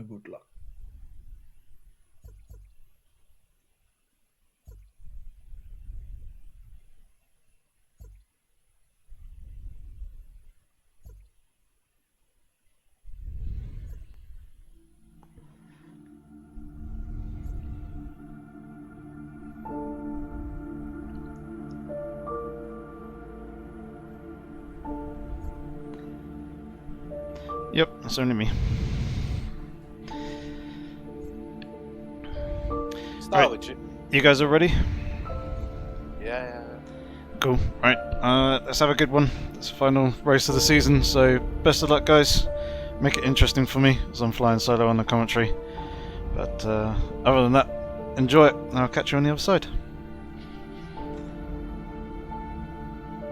good luck. Yep, that's only me. Start with you. You guys are ready? Yeah. Cool. Right, let's have a good one. It's the final race of the season, so best of luck, guys. Make it interesting for me, as I'm flying solo on the commentary. But other than that, enjoy it, and I'll catch you on the other side.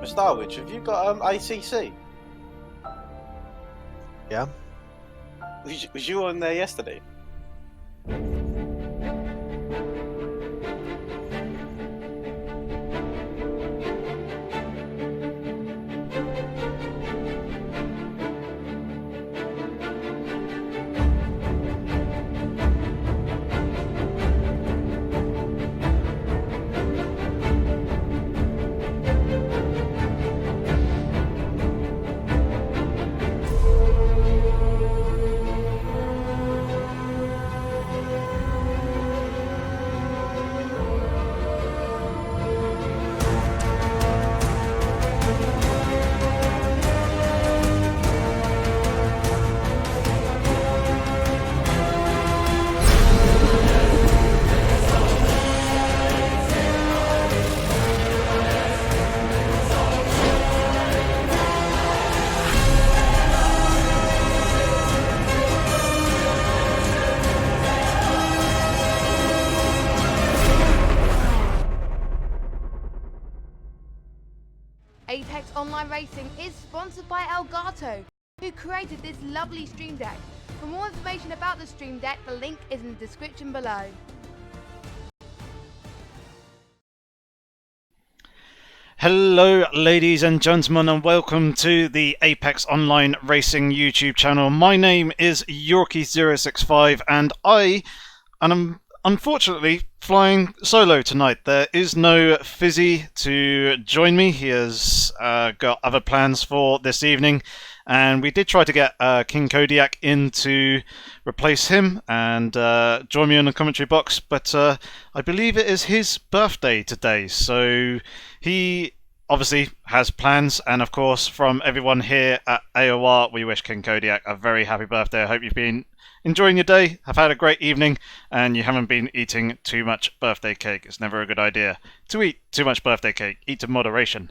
Starwich, have you got ACC? Yeah. Was you on there yesterday? Apex Online Racing is sponsored by Elgato, who created this lovely Stream Deck. For more information about the Stream Deck, the link is in the description below. Hello ladies and gentlemen, and welcome to the Apex Online Racing YouTube channel. My name is Yorkie065 and I'm unfortunately flying solo tonight. There is no Fizzy to join me. He has got other plans for this evening, and we did try to get King Kodiak in to replace him and join me in the commentary box, but I believe it is his birthday today, so he obviously has plans, and of course from everyone here at AOR we wish King Kodiak a very happy birthday. I hope you've been enjoying your day, have had a great evening, and you haven't been eating too much birthday cake. It's never a good idea to eat too much birthday cake. Eat in moderation.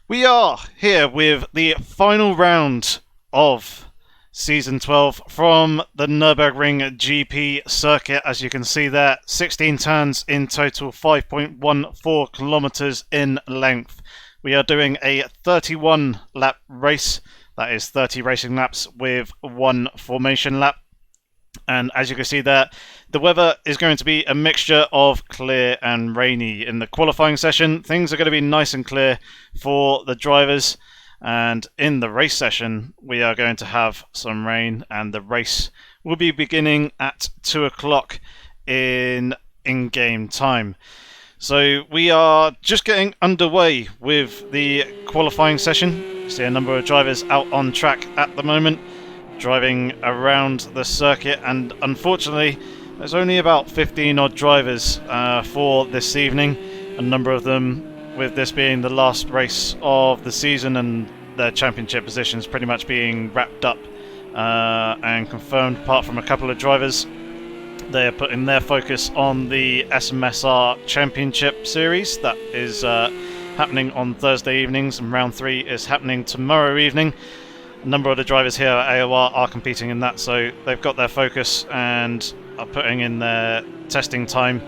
We are here with the final round of Season 12 from the Nurburgring GP circuit. As you can see there, 16 turns in total, 5.14 kilometers in length. We are doing a 31 lap race. That is 30 racing laps with one formation lap. And as you can see there, the weather is going to be a mixture of clear and rainy. In the qualifying session, things are going to be nice and clear for the drivers. And in the race session, we are going to have some rain, and the race will be beginning at 2 o'clock in-game time. So we are just getting underway with the qualifying session. You see a number of drivers out on track at the moment, driving around the circuit, and unfortunately there's only about 15 odd drivers for this evening. A number of them, with this being the last race of the season and their championship positions pretty much being wrapped up and confirmed, apart from a couple of drivers. They are putting their focus on the SMSR Championship Series that is happening on Thursday evenings, and round 3 is happening tomorrow evening. A number of the drivers here at AOR are competing in that, so they've got their focus and are putting in their testing time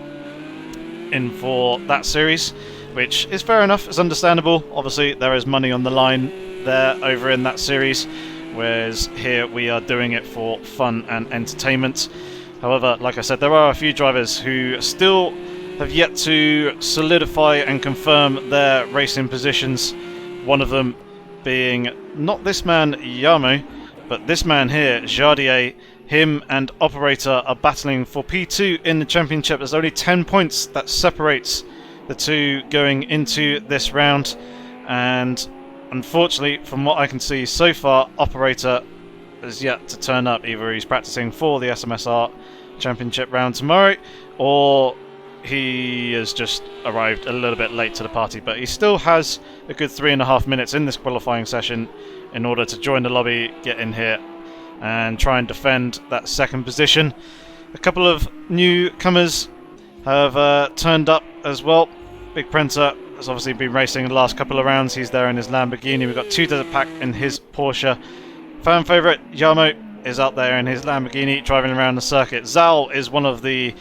in for that series, which is fair enough, it's understandable. Obviously there is money on the line there over in that series, whereas here we are doing it for fun and entertainment. However, like I said, there are a few drivers who still have yet to solidify and confirm their racing positions. One of them being not this man Yamo, But this man here, Jardier, him and Operator are battling for P2 in the championship. There's only 10 points that separates the two going into this round, and unfortunately, from what I can see so far, Operator has yet to turn up. Either he's practicing for the SMSR championship round tomorrow, or he has just arrived a little bit late to the party. But he still has a good 3.5 minutes in this qualifying session in order to join the lobby, get in here and try and defend that second position. A couple of newcomers have turned up as well. Big Printer has obviously been racing the last couple of rounds. He's there in his Lamborghini. We've got 2 Desert Pack in his Porsche. Fan favourite Yamo is out there in his Lamborghini driving around the circuit. Zal is one of the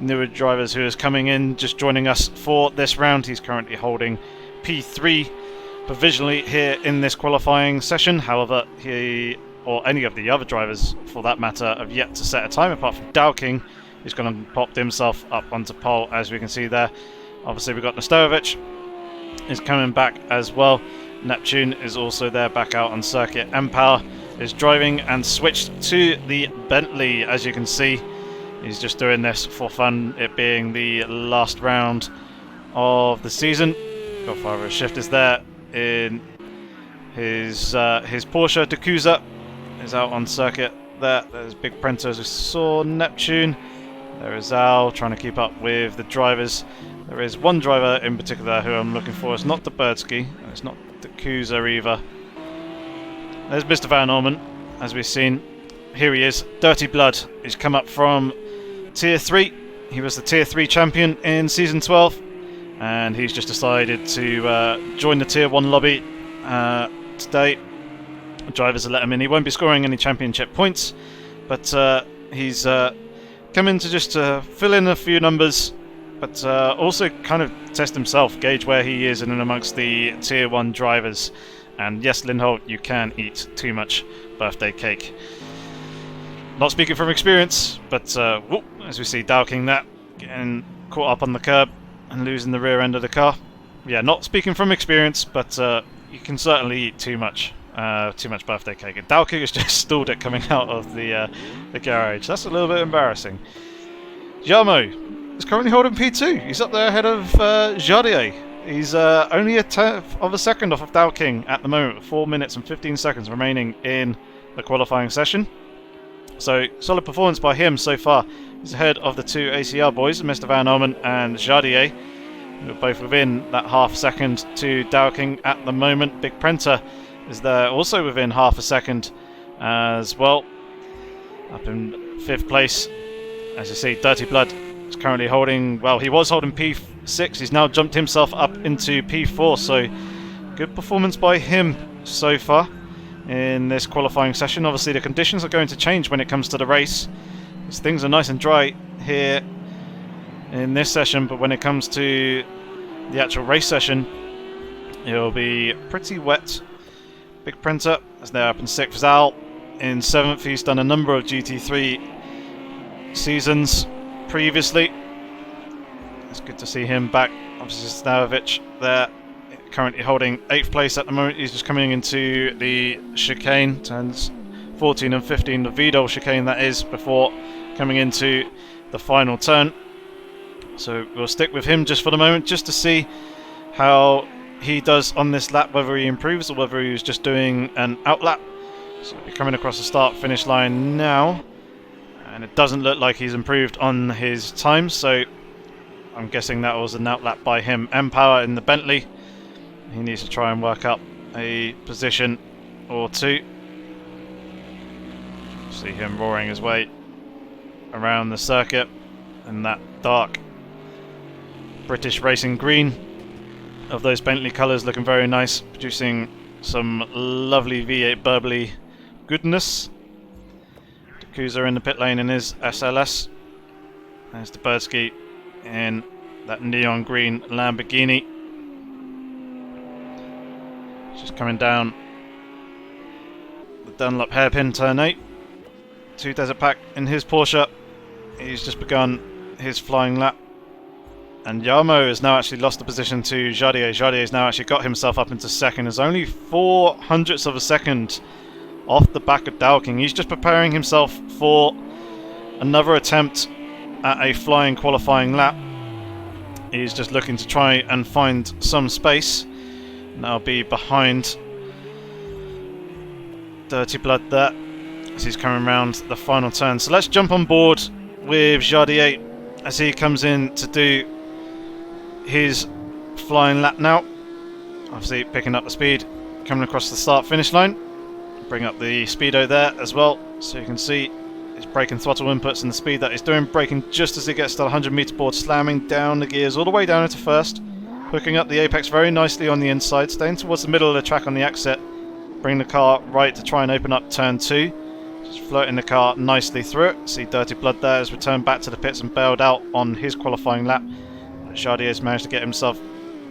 newer drivers who is coming in, just joining us for this round. He's currently holding P3 provisionally here in this qualifying session. However, he, or any of the other drivers for that matter, have yet to set a time apart from Dowking, who's going to pop himself up onto pole, as we can see there. Obviously we've got Nestojevic is coming back as well. Neptune is also there, back out on circuit. Empower is driving and switched to the Bentley, as you can see. He's just doing this for fun, it being the last round of the season. Godfather of Shift is there in his Porsche. Dacusa is out on circuit there. There's Big Printer, as we saw. Neptune. There is Al trying to keep up with the drivers. There is one driver in particular who I'm looking for. It's not Dubirsky, and it's not Dacusa either. There's Mr. Van Orman, as we've seen. Here he is, Dirty Blood. He's come up from Tier 3. He was the Tier 3 champion in Season 12, and he's just decided to join the Tier 1 lobby today. The drivers will let him in. He won't be scoring any championship points, but he's come in to just fill in a few numbers, but also kind of test himself, gauge where he is in and amongst the Tier 1 drivers. And yes, Lindholt, you can eat too much birthday cake. Not speaking from experience, but whoop, as we see Dowking that, getting caught up on the curb and losing the rear end of the car. Yeah, not speaking from experience, but you can certainly eat too much birthday cake. And Dowking has just stalled it coming out of the garage. That's a little bit embarrassing. Yamo is currently holding P2. He's up there ahead of Jardier. He's only a tenth of a second off of Dowking at the moment, with 4 minutes and 15 seconds remaining in the qualifying session. So, solid performance by him so far. He's ahead of the 2 ACR boys, Mr. Van Orman and Jardier, who are both within that half second to Dowking at the moment. Big Printer is there also within half a second as well. Up in 5th place, as you see, Dirty Blood is currently holding, well, he was holding P6, he's now jumped himself up into P4, so good performance by him so far in this qualifying session. Obviously the conditions are going to change when it comes to the race, because things are nice and dry here in this session, but when it comes to the actual race session, it'll be pretty wet. Big Printer is there up in 6th. Zal in 7th. He's done a number of GT3 seasons previously. It's good to see him back. Obviously Nestojevic there, currently holding 8th place at the moment. He's just coming into the chicane, turns 14 and 15, the Vidal chicane that is, before coming into the final turn. So we'll stick with him just for the moment, just to see how he does on this lap, whether he improves or whether he was just doing an outlap. So we're coming across the start finish line now, and it doesn't look like he's improved on his time, so I'm guessing that was an outlap by him. Empower in the Bentley, he needs to try and work up a position or two. See him roaring his way around the circuit in that dark British racing green of those Bentley colours, looking very nice, producing some lovely V8 burbly goodness. Dacusa in the pit lane in his SLS. There's the Dubirsky in that neon green Lamborghini. Just coming down the Dunlop hairpin turn 8. 2 Desert Pack in his Porsche. He's just begun his flying lap. And Yamo has now actually lost the position to Jardier. Jardier has now actually got himself up into second. There's only 0.04 of a second off the back of Dowking. He's just preparing himself for another attempt at a flying qualifying lap. He's just looking to try and find some space. And that'll be behind Dirty Blood there as he's coming around the final turn. So let's jump on board with Jardier as he comes in to do his flying lap now. Obviously picking up the speed, coming across the start finish line. Bring up the speedo there as well, so you can see his braking throttle inputs and the speed that he's doing. Braking just as he gets to the 100 meter board, slamming down the gears all the way down into first. Hooking up the apex very nicely on the inside, staying towards the middle of the track on the exit. Bring the car right to try and open up turn 2. Just floating the car nicely through it. See Dirty Blood there has returned back to the pits and bailed out on his qualifying lap. Jardier has managed to get himself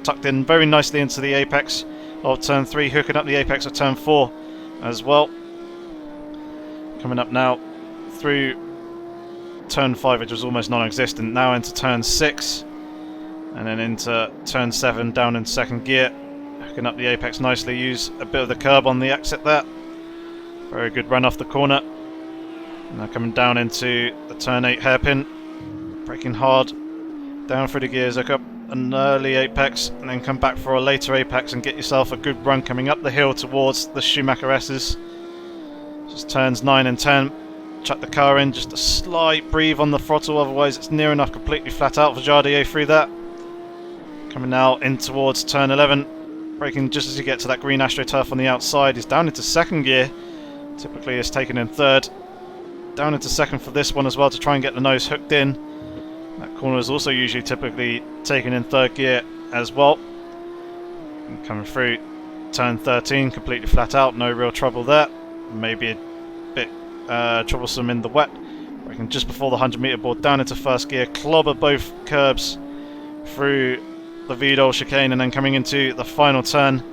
tucked in very nicely into the apex of turn 3, hooking up the apex of turn 4 as well. Coming up now through turn 5, which was almost non-existent, now into turn 6, and then into turn 7, down in second gear. Hooking up the apex nicely, use a bit of the curb on the exit there. Very good run off the corner. Now coming down into the turn 8 hairpin, braking hard, down through the gears, hook up an early apex and then come back for a later apex and get yourself a good run coming up the hill towards the Schumacher S's. Just turns 9 and 10. Chuck the car in, just a slight breathe on the throttle, otherwise it's near enough completely flat out for Jardier through that. Coming now in towards turn 11, braking just as you get to that green AstroTurf on the outside. He's down into second gear, typically is taken in third. Down into second for this one as well to try and get the nose hooked in. That corner is also usually typically taken in third gear as well. And coming through turn 13, completely flat out, no real trouble there. Maybe a bit troublesome in the wet. Braking just before the 100 meter board, down into first gear, clobber both curbs through the Vidal chicane, and then coming into the final turn,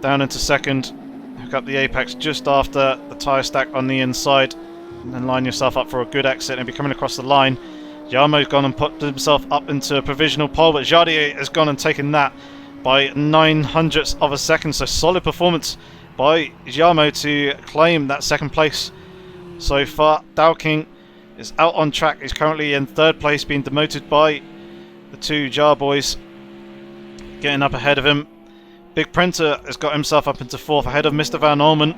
down into second, hook up the apex just after the tyre stack on the inside, and then line yourself up for a good exit and be coming across the line. Jarmo's gone and put himself up into a provisional pole, but Jardier has gone and taken that by 900ths of a second, so solid performance by Jarmo to claim that second place so far. Dowking is out on track, he's currently in third place, being demoted by the two Jar boys, getting up ahead of him. Big Printer has got himself up into fourth ahead of Mr. Van Orman.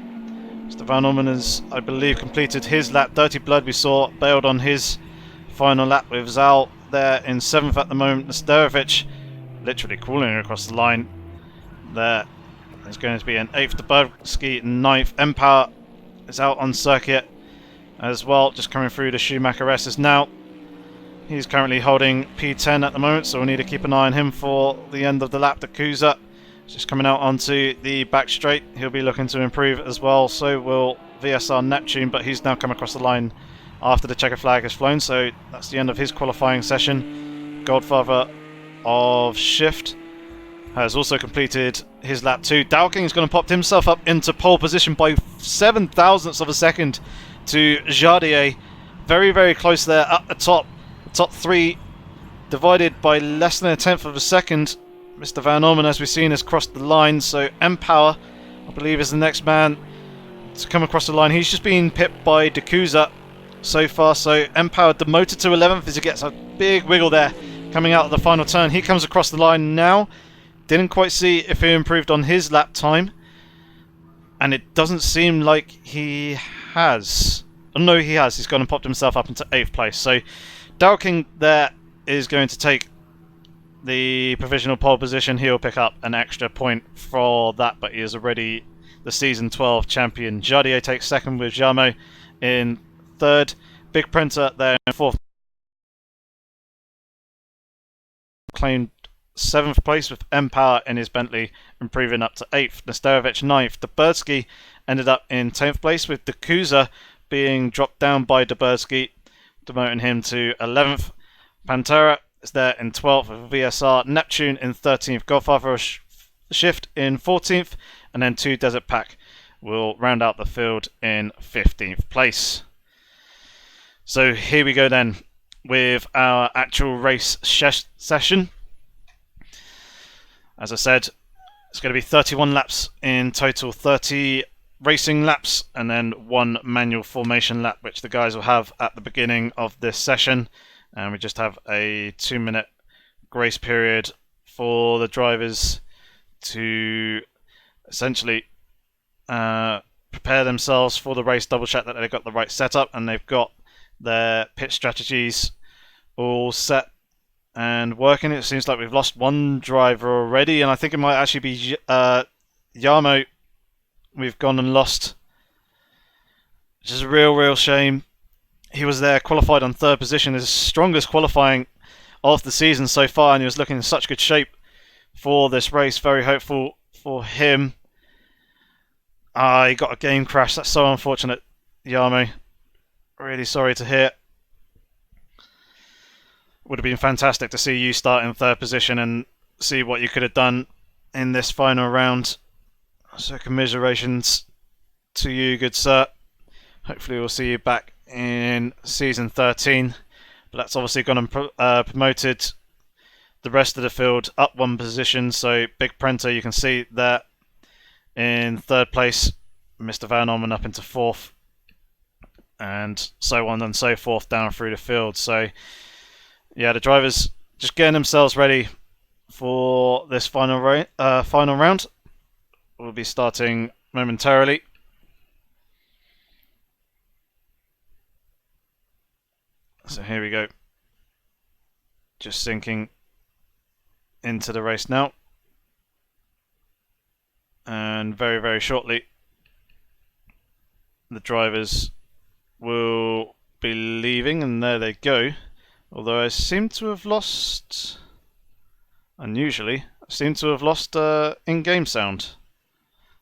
Mr. Van Orman has, I believe, completed his lap. Dirty Blood, we saw, bailed on his final lap with Zal there in 7th at the moment. Nesterovic literally crawling across the line there. There's going to be an 8th, Dubovsky 9th. Empower is out on circuit as well, just coming through the Schumacher S's now. He's currently holding P10 at the moment, so we'll need to keep an eye on him for the end of the lap. Dakuza just coming out onto the back straight. He'll be looking to improve as well, so will VSR Neptune, but he's now come across the line after the checker flag has flown, so that's the end of his qualifying session. Godfather of Shift has also completed his lap 2. Dowking's going to pop himself up into pole position by 7 thousandths of a second to Jardier. Very, very close there at the top. The top 3 divided by less than a tenth of a second. Mr. Van Orman, as we've seen, has crossed the line, so Empower, I believe, is the next man to come across the line. He's just been pipped by Dakuza so far, so Empower demoted to 11th as he gets a big wiggle there coming out of the final turn. He comes across the line now. Didn't quite see if he improved on his lap time, and it doesn't seem like he has. Oh, no, he has. He's gone and popped himself up into 8th place. So Dowking there is going to take the provisional pole position. He'll pick up an extra point for that, but he is already the season 12 champion. Jardier takes second with Jarmo in third. Big Printer there in fourth. Claimed 7th place with Empower in his Bentley, improving up to 8th. Nesterovic 9th. Dubovsky ended up in 10th place with Dakuza being dropped down by Dubovsky, demoting him to 11th. Pantera is there in 12th with VSR. Neptune in 13th. Godfather of Shift in 14th. And then 2 Desert Pack will round out the field in 15th place. So here we go then with our actual race session. As I said, it's going to be 31 laps in total, 30 racing laps and then 1 manual formation lap, which the guys will have at the beginning of this session. And we just have a 2-minute grace period for the drivers to essentially prepare themselves for the race, double check that they've got the right setup and they've got their pit strategies all set and working. It seems like we've lost 1 driver already, and I think it might actually be Yamo we've gone and lost, which is a real shame. He was there, qualified on 3rd position, his strongest qualifying of the season so far, and he was looking in such good shape for this race. Very hopeful for him. He got a game crash. That's so unfortunate, Yamo. Really sorry to hear. Would have been fantastic to see you start in 3rd position and see what you could have done in this final round. So commiserations to you, good sir. Hopefully we'll see you back in season 13. But that's obviously gone and promoted the rest of the field up 1 position. So Big Prenter, you can see there in 3rd place. Mr. Van Orman up into 4th. And so on and so forth down through the field. So yeah, the drivers just getting themselves ready for this final round. We'll be starting momentarily. So here we go. Just sinking into the race now. And very shortly, the drivers will be leaving, and there they go. Although I seem to have lost, unusually, in-game sound.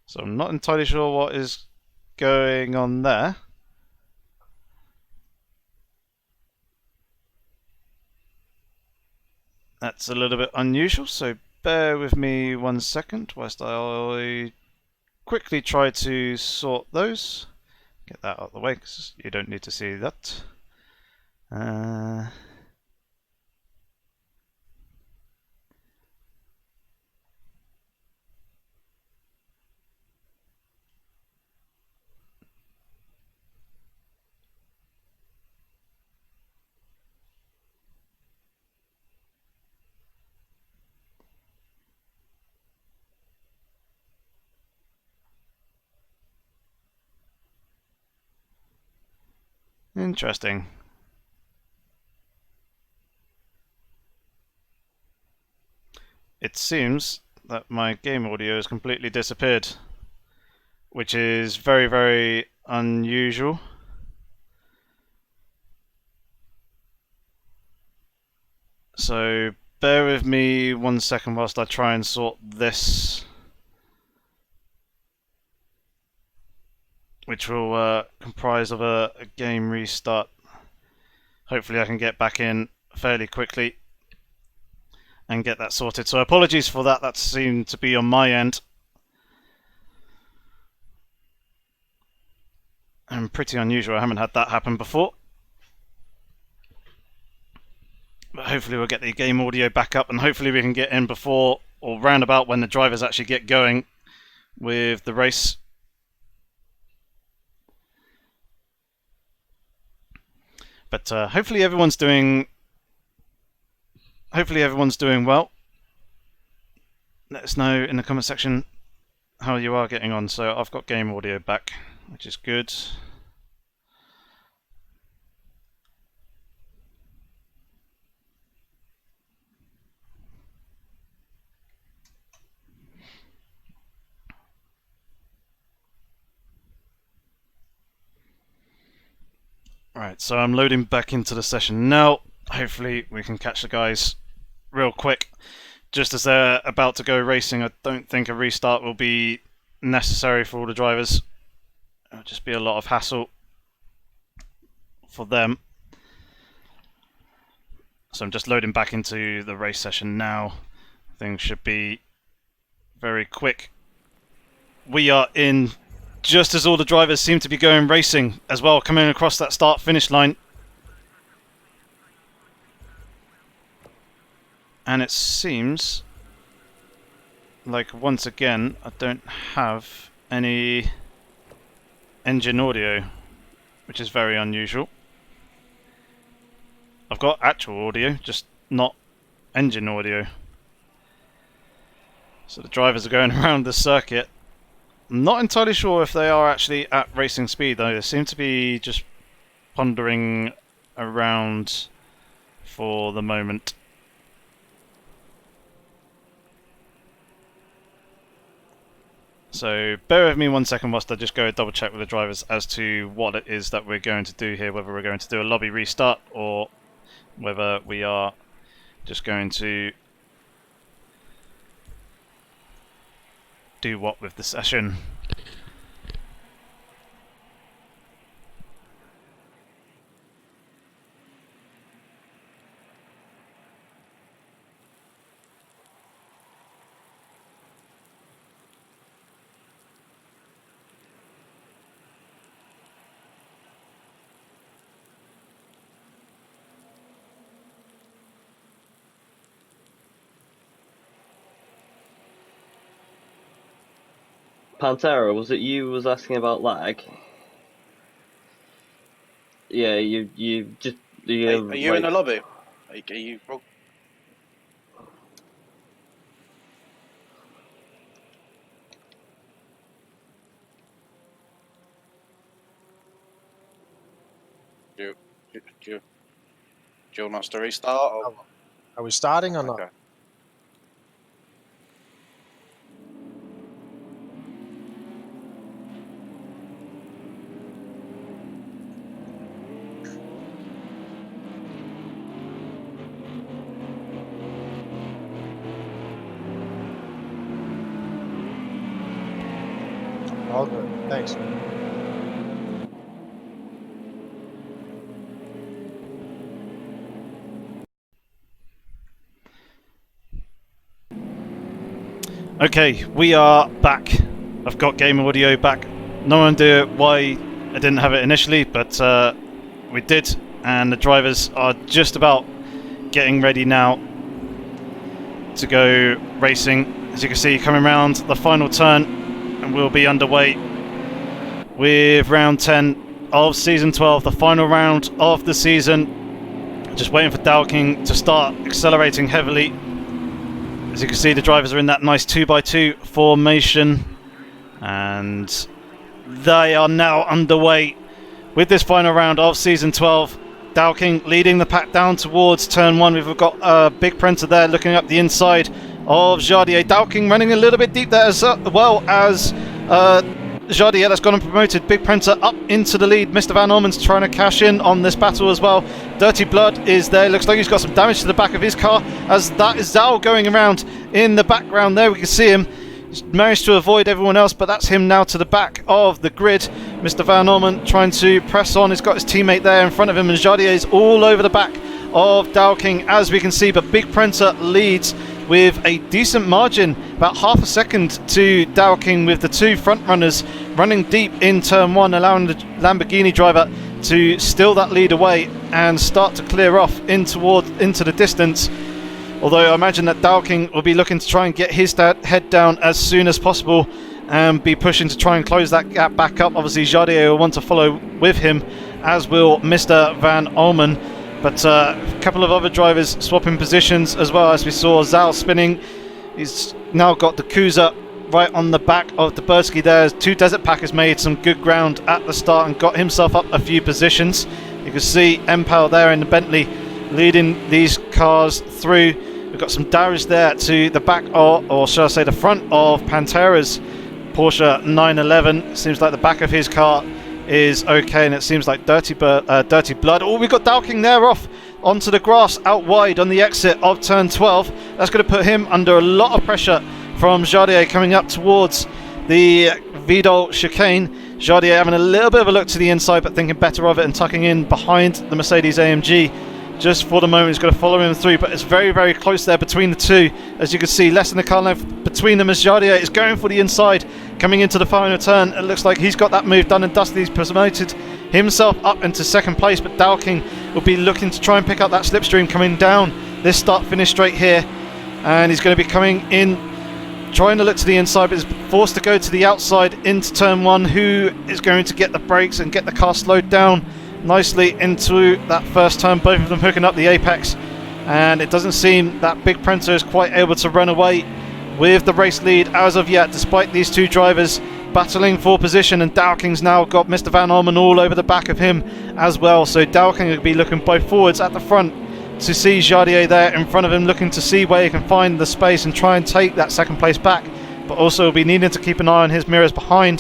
So I'm not entirely sure what is going on there. That's a little bit unusual, so bear with me 1 second whilst I quickly try to sort those. Get that out of the way because you don't need to see that. Interesting. It seems that my game audio has completely disappeared, which is very unusual. So bear with me 1 second whilst I try and sort this, which will comprise of a game restart. Hopefully I can get back in fairly quickly and get that sorted. So apologies for that, that seemed to be on my end. And pretty unusual, I haven't had that happen before. But hopefully we'll get the game audio back up and hopefully we can get in before or round about when the drivers actually get going with the race. But hopefully everyone's doing well. Let us know in the comment section how you are getting on. So I've got game audio back, which is good. Right, so I'm loading back into the session now. Hopefully we can catch the guys real quick. Just as they're about to go racing, I don't think a restart will be necessary for all the drivers. It'll just be a lot of hassle for them. So I'm just loading back into the race session now. Things should be very quick. We are in just as all the drivers seem to be going racing as well, coming across that start-finish line. And it seems like once again I don't have any engine audio, which is very unusual. I've got actual audio, just not engine audio. So the drivers are going around the circuit. I'm not entirely sure if they are actually at racing speed though. They seem to be just pondering around for the moment. So bear with me 1 second whilst I just go double check with the drivers as to what it is that we're going to do here, whether we're going to do a lobby restart or whether we are just going to do what with the session. Pantera, was it you who was asking about lag? Yeah, you just... Are you in the lobby? Are you... Do you want us to restart? Or? Are we starting or not? Okay. All good. Thanks. Okay, we are back. I've got game audio back. No idea why I didn't have it initially, but we did, and the drivers are just about getting ready now to go racing. As you can see, coming around the final turn, and we'll be underway with round 10 of season 12, the final round of the season. Just waiting for Dowking to start accelerating heavily. As you can see, the drivers are in that nice 2x2 formation, and they are now underway with this final round of season 12. Dowking leading the pack down towards turn 1. We've got Big Printer there looking up the inside of Jardier. Dowking running a little bit deep there as well as Jardier, that's gone and promoted Big Printer up into the lead. Mr. Van Orman's trying to cash in on this battle as well. Dirty Blood is there. Looks like he's got some damage to the back of his car, as that is Zal going around in the background there. We can see him. He's managed to avoid everyone else, but that's him now to the back of the grid. Mr. Van Orman trying to press on. He's got his teammate there in front of him, and Jardier is all over the back of Dowking, as we can see, but Big Printer leads with a decent margin, about half a second to Dowking, with the two front runners running deep in turn 1, allowing the Lamborghini driver to steal that lead away and start to clear off into the distance. Although I imagine that Dowking will be looking to try and get his head down as soon as possible and be pushing to try and close that gap back up. Obviously Jardier will want to follow with him, as will Mr. Van Orman. But a couple of other drivers swapping positions as well, as we saw Zal spinning. He's now got the Kuza right on the back of the Bursky there. Two Desert Packers made some good ground at the start and got himself up a few positions. You can see Empal there in the Bentley leading these cars through. We've got some damage there to the back, or shall I say the front of Pantera's Porsche 911. Seems like the back of his car is okay, and it seems like Dirty Blood. Oh, we've got Dowking there off onto the grass out wide on the exit of turn 12. That's going to put him under a lot of pressure from Jardier coming up towards the Vidal chicane. Jardier having a little bit of a look to the inside, but thinking better of it and tucking in behind the Mercedes AMG. Just for the moment, he's going to follow him through, but it's very, very close there between the two. As you can see, less than a car length between them, as Jardier is going for the inside, coming into the final turn. It looks like he's got that move done and dusted. He's promoted himself up into second place, but Dowking will be looking to try and pick up that slipstream coming down this start-finish straight here. And he's going to be coming in trying to look to the inside, but is forced to go to the outside into turn 1. Who is going to get the brakes and get the car slowed down nicely into that first turn? Both of them hooking up the apex, and it doesn't seem that Big Prenter is quite able to run away with the race lead as of yet, despite these two drivers battling for position. And Dowking's now got Mr. Van Orman all over the back of him as well, so Dowking will be looking both forwards at the front to see Jardier there in front of him, looking to see where he can find the space and try and take that second place back, but also will be needing to keep an eye on his mirrors behind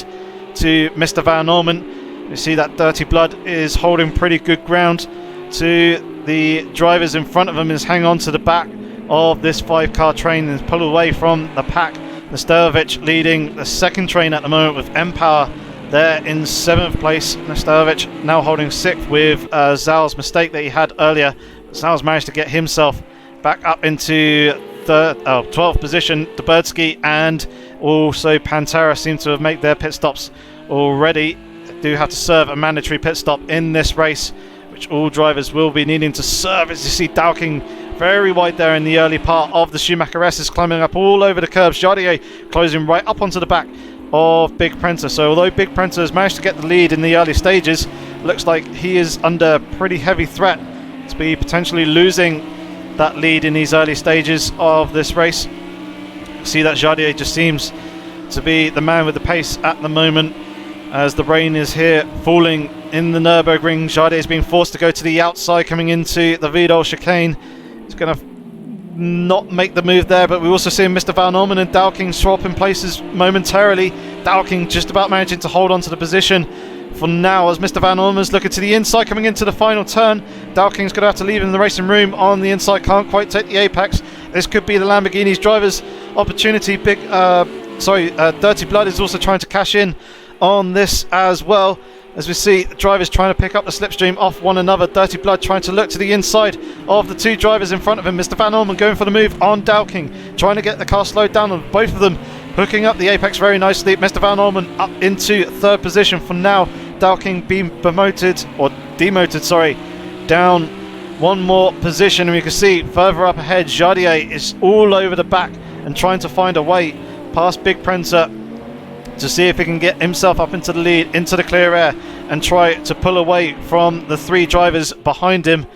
to Mr. Van Orman. You see that Dirty Blood is holding pretty good ground to the drivers in front of him, is hang on to the back of this 5-car train and pull away from the pack. Nesterovic leading the second train at the moment with Empower there in 7th place. Nesterovic now holding 6th with Zal's mistake that he had earlier. Zal's managed to get himself back up into 12th position. Dubirsky and also Pantera seem to have made their pit stops already. They do have to serve a mandatory pit stop in this race, which all drivers will be needing to serve. As you see Dowking very wide there in the early part of the Schumacher S, is climbing up all over the curbs. Jardier closing right up onto the back of Big Prenter. So although Big Prenter has managed to get the lead in the early stages, looks like he is under pretty heavy threat to be potentially losing that lead in these early stages of this race. See that Jardier just seems to be the man with the pace at the moment, as the rain is here falling in the Nurburgring. Jardier is being forced to go to the outside coming into the Vidal chicane. He's going to not make the move there, but we also see Mr. Van Orman and Dowking swapping places momentarily. Dowking just about managing to hold on to the position for now, as Mr. Van Orman's looking to the inside coming into the final turn. Dowking's going to have to leave him in the racing room on the inside, can't quite take the apex. This could be the Lamborghini's driver's opportunity. Dirty Blood is also trying to cash in on this as well, as we see the drivers trying to pick up the slipstream off one another. Dirty Blood trying to look to the inside of the two drivers in front of him. Mr. Van Orman going for the move on Dowking, trying to get the car slowed down, and both of them hooking up the apex very nicely. Mr. Van Orman up into 3rd position for now. Dowking being demoted, down one more position. And we can see further up ahead Jardier is all over the back and trying to find a way past Big Prenter to see if he can get himself up into the lead, into the clear air, and try to pull away from the 3 drivers behind him.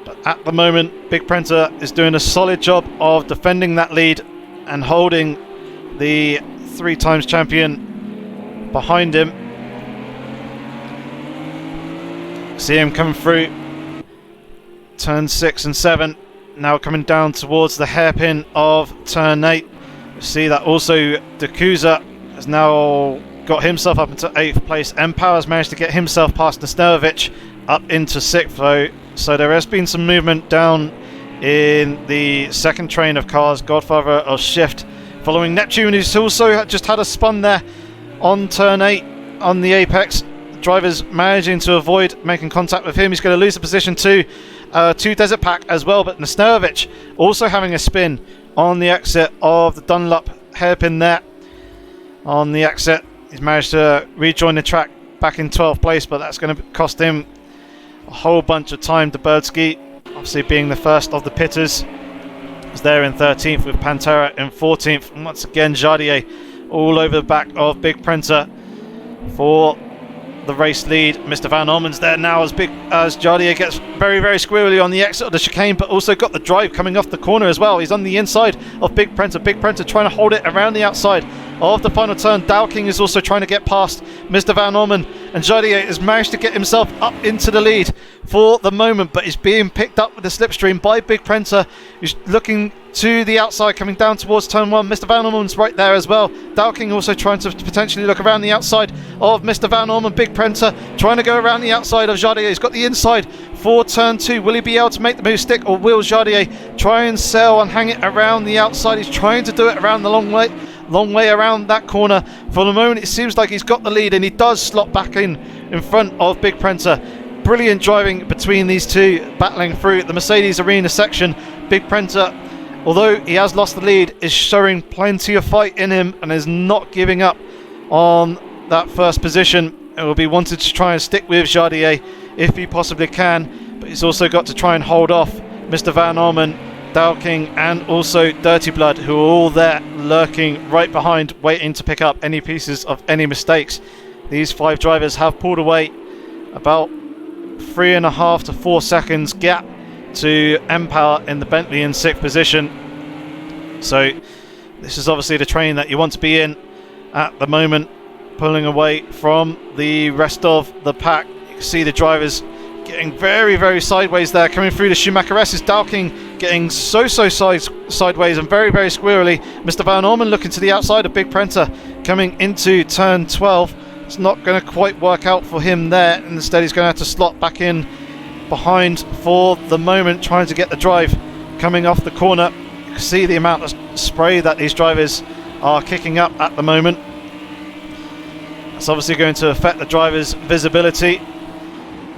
But at the moment Big Prenter is doing a solid job of defending that lead and holding the 3 times champion behind him. See him coming through turn 6 and 7, now coming down towards the hairpin of turn 8. You see that also D'Acusa has now got himself up into 8th place. Empower's managed to get himself past Nesterovic up into 6th though, so there has been some movement down in the second train of cars. Godfather of Shift following Neptune, who's also just had a spun there on turn 8 on the apex. Drivers managing to avoid making contact with him. He's going to lose the position to Desert Pack as well, but Nesterovic also having a spin on the exit of the Dunlop hairpin there. On the exit, he's managed to rejoin the track back in 12th place, but that's going to cost him a whole bunch of time. Dubirsky, obviously being the first of the pitters, is there in 13th with Pantera in 14th. And once again, Jardier all over the back of Big Prenter for the race lead. Mr. Van Orman's there now as Jardier gets very, very squirrely on the exit of the chicane, but also got the drive coming off the corner as well. He's on the inside of Big Prenter. Big Prenter trying to hold it around the outside of the final turn. Dowking is also trying to get past Mr. Van Orman, and Jardier has managed to get himself up into the lead for the moment, but is being picked up with the slipstream by Big Prenter, who's looking to the outside coming down towards turn 1. Mr. Van Orman's right there as well. Dowking also trying to potentially look around the outside of Mr. Van Orman. Big Prenter trying to go around the outside of Jardier. He's got the inside for turn 2. Will he be able to make the move stick, or will Jardier try and sail and hang it around the outside? He's trying to do it around the long way around that corner. For the moment it seems like he's got the lead, and he does slot back in front of Big Prenter. Brilliant driving between these two, battling through the Mercedes Arena section. Big Prenter, although he has lost the lead, is showing plenty of fight in him and is not giving up on that first position. It will be wanted to try and stick with Jardier if he possibly can, but he's also got to try and hold off Mr. Van Orman Dowking and also Dirty Blood, who are all there lurking right behind, waiting to pick up any pieces of any mistakes. These 5 drivers have pulled away about 3.5 to 4 seconds gap to M-Power in the Bentley in 6th position. So this is obviously the train that you want to be in at the moment, pulling away from the rest of the pack. You can see the drivers getting very, very sideways there, coming through the Schumacher S's. Dowking getting so sideways and very, very squirrely. Mr. Van Orman looking to the outside of Big Prenter coming into turn 12. It's not going to quite work out for him there. Instead, he's going to have to slot back in behind for the moment, trying to get the drive coming off the corner. You can see the amount of spray that these drivers are kicking up at the moment. It's obviously going to affect the driver's visibility.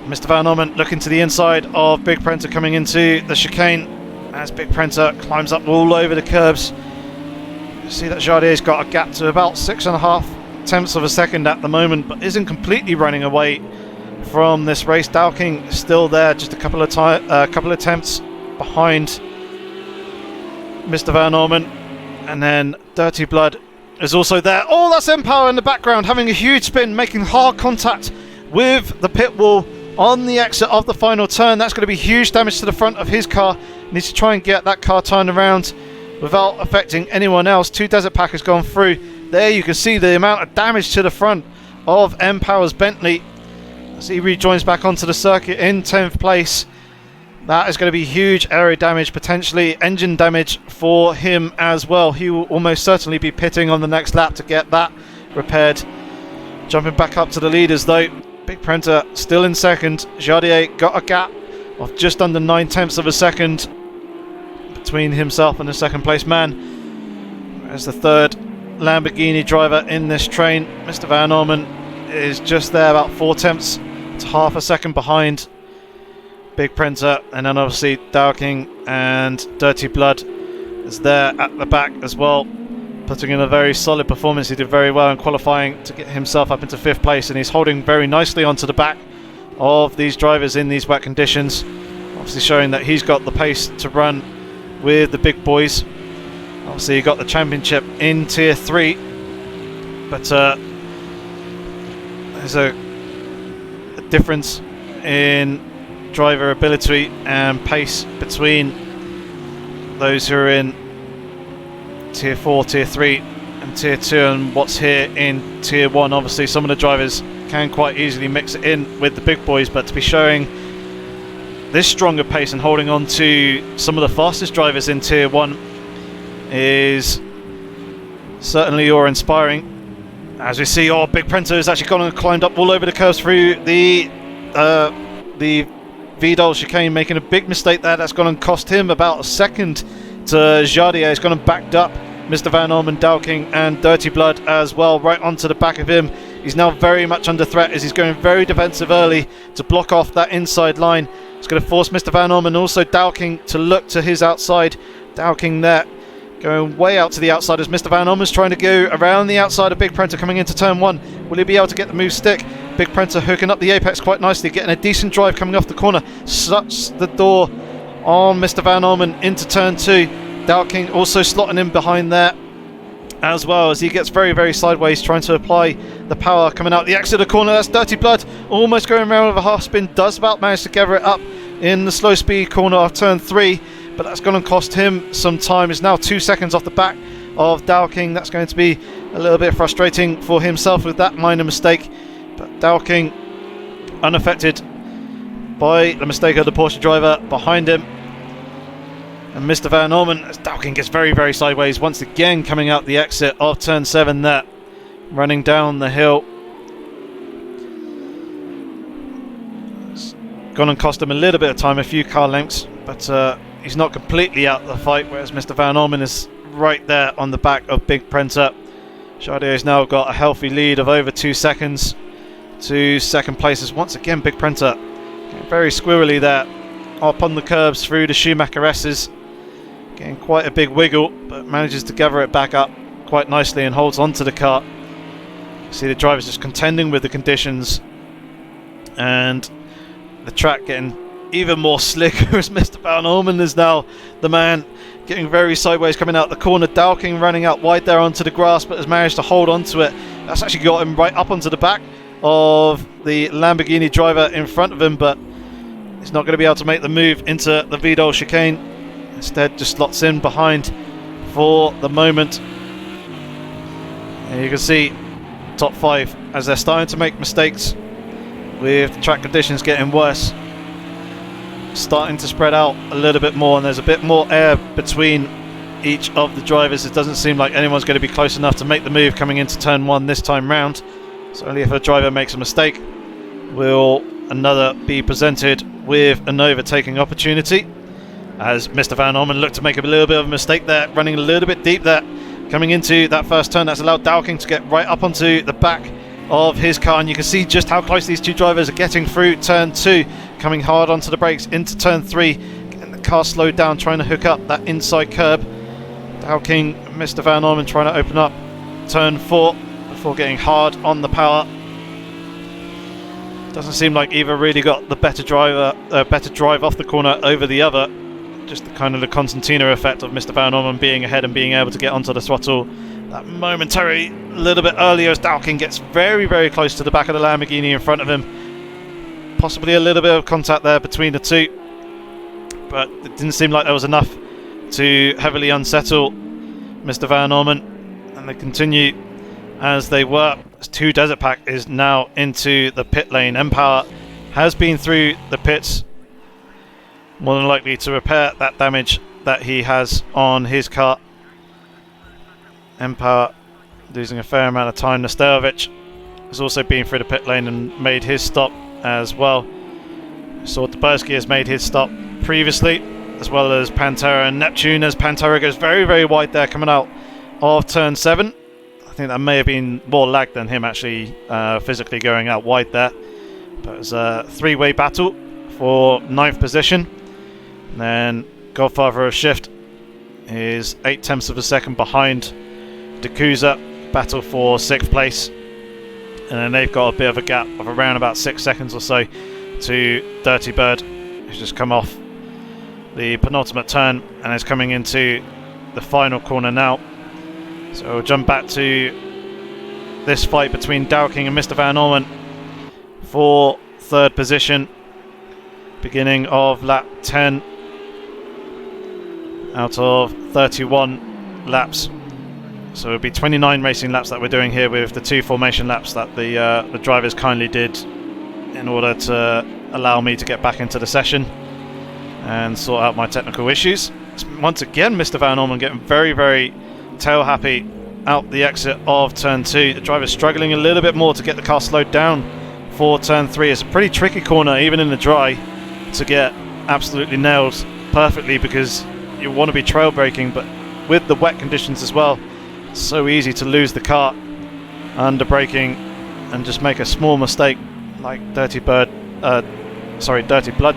Mr. Van Orman looking to the inside of Big Prenter coming into the chicane as Big Prenter climbs up all over the curbs. You see that Jardier's got a gap to about 6.5 tenths of a second at the moment, but isn't completely running away from this race. Dowking still there, just a couple of attempts behind Mr. Van Orman, and then Dirty Blood is also there. Oh, that's M-Power in the background having a huge spin, making hard contact with the pit wall on the exit of the final turn. That's going to be huge damage to the front of his car. Needs to try and get that car turned around without affecting anyone else. 2 Desert Packers gone through. There you can see the amount of damage to the front of M-Power's Bentley as he rejoins back onto the circuit in 10th place. That is going to be huge aero damage, potentially engine damage for him as well. He will almost certainly be pitting on the next lap to get that repaired. Jumping back up to the leaders though. Big Prenter still in second. Jardier got a gap of just under 9 tenths of a second between himself and the second place man. As the third Lamborghini driver in this train, Mr. Van Orman is just there, about 4 tenths to half a second behind Big Prenter, and then obviously Dowking and Dirty Blood is there at the back as well, putting in a very solid performance. He did very well in qualifying to get himself up into 5th place, and he's holding very nicely onto the back of these drivers in these wet conditions, obviously showing that he's got the pace to run with the big boys. Obviously he got the championship in tier 3, but there's a difference in driver ability and pace between those who are in tier 4, tier 3 and tier 2 and what's here in tier 1. Obviously some of the drivers can quite easily mix it in with the big boys, but to be showing this stronger pace and holding on to some of the fastest drivers in tier 1 is certainly awe-inspiring. As we see, Big Prenter has actually gone and climbed up all over the curves through the Vidal chicane, making a big mistake there. That's gone and cost him about a second to Jardier. He's gone and backed up Mr. Van Orman, Dowking and Dirty Blood as well, right onto the back of him. He's now very much under threat as he's going very defensive early to block off that inside line. It's going to force Mr. Van Orman, also Dowking, to look to his outside. Dowking there going way out to the outside as Mr. Van Orman's trying to go around the outside of Big Prenter coming into turn 1. Will he be able to get the move stick? Big Prenter hooking up the apex quite nicely, getting a decent drive coming off the corner. Shuts the door on Mr. Van Orman into turn 2. Dowking also slotting in behind there as well as he gets very, very sideways, trying to apply the power coming out the exit of the corner. That's Dirty Blood almost going around with a half spin, does about manage to gather it up in the slow speed corner of turn 3, but that's going to cost him some time. He's now 2 seconds off the back of Dowking. That's going to be a little bit frustrating for himself with that minor mistake, but Dowking unaffected by the mistake of the Porsche driver behind him. And Mr. Van Orman, as Dowking gets very, very sideways, once again coming out the exit of turn 7 there, running down the hill. It's gone and cost him a little bit of time, a few car lengths, but he's not completely out of the fight, whereas Mr. Van Orman is right there on the back of Big Prenter. Jardier's now got a healthy lead of over 2 seconds to second place, as once again Big Prenter very squirrely there up on the curbs through the Schumacher S's, getting quite a big wiggle, but manages to gather it back up quite nicely and holds onto the car. You see the drivers just contending with the conditions and the track getting even more slicker as Mr. Van Orman is now the man getting very sideways coming out the corner. Dowking running out wide there onto the grass, but has managed to hold on to it. That's actually got him right up onto the back of the Lamborghini driver in front of him, but he's not going to be able to make the move into the Vidal chicane. Instead just slots in behind for the moment. And you can see top 5 as they're starting to make mistakes with the track conditions getting worse, starting to spread out a little bit more, and there's a bit more air between each of the drivers. It doesn't seem like anyone's going to be close enough to make the move coming into turn 1 this time round. So only if a driver makes a mistake will another be presented with an overtaking opportunity, as Mr. Van Orman looked to make a little bit of a mistake there, running a little bit deep there coming into that first turn. That's allowed Dowking to get right up onto the back of his car, and you can see just how close these two drivers are getting through turn 2, coming hard onto the brakes into turn 3, getting the car slowed down, trying to hook up that inside curb. Dowking, Mr. Van Orman trying to open up turn 4 before getting hard on the power. Doesn't seem like either really got the better drive off the corner over the other. Just the kind of the Constantina effect of Mr. Van Orman being ahead and being able to get onto the throttle that momentary little bit earlier as Dowking gets very, very close to the back of the Lamborghini in front of him. Possibly a little bit of contact there between the two, but it didn't seem like there was enough to heavily unsettle Mr. Van Orman, and they continue as they were. 2 Desert Pack is now into the pit lane. Empower has been through the pits, more than likely to repair that damage that he has on his car. Empower losing a fair amount of time. Nesterovic has also been through the pit lane and made his stop as well. So Taberski has made his stop previously, as well as Pantera and Neptune, as Pantera goes very, very wide there coming out of turn 7. I think that may have been more lag than him actually physically going out wide there. But it was a 3-way battle for 9th position. And then Godfather of Shift is 0.8 of a second behind Dakuza, battle for 6th place. And then they've got a bit of a gap of around about 6 seconds or so to Dirty Bird, who's just come off the penultimate turn and is coming into the final corner now. So we'll jump back to this fight between Dowking and Mr. Van Orman for 3rd position, beginning of lap 10 out of 31 laps. So it'll be 29 racing laps that we're doing here, with the 2 formation laps that the drivers kindly did in order to allow me to get back into the session and sort out my technical issues. Once again, Mr. Van Orman getting very, very tail happy out the exit of turn 2. The driver's struggling a little bit more to get the car slowed down for turn 3. It's a pretty tricky corner, even in the dry, to get absolutely nailed perfectly, because you want to be trail braking, but with the wet conditions as well, it's so easy to lose the car under braking and just make a small mistake like Dirty Blood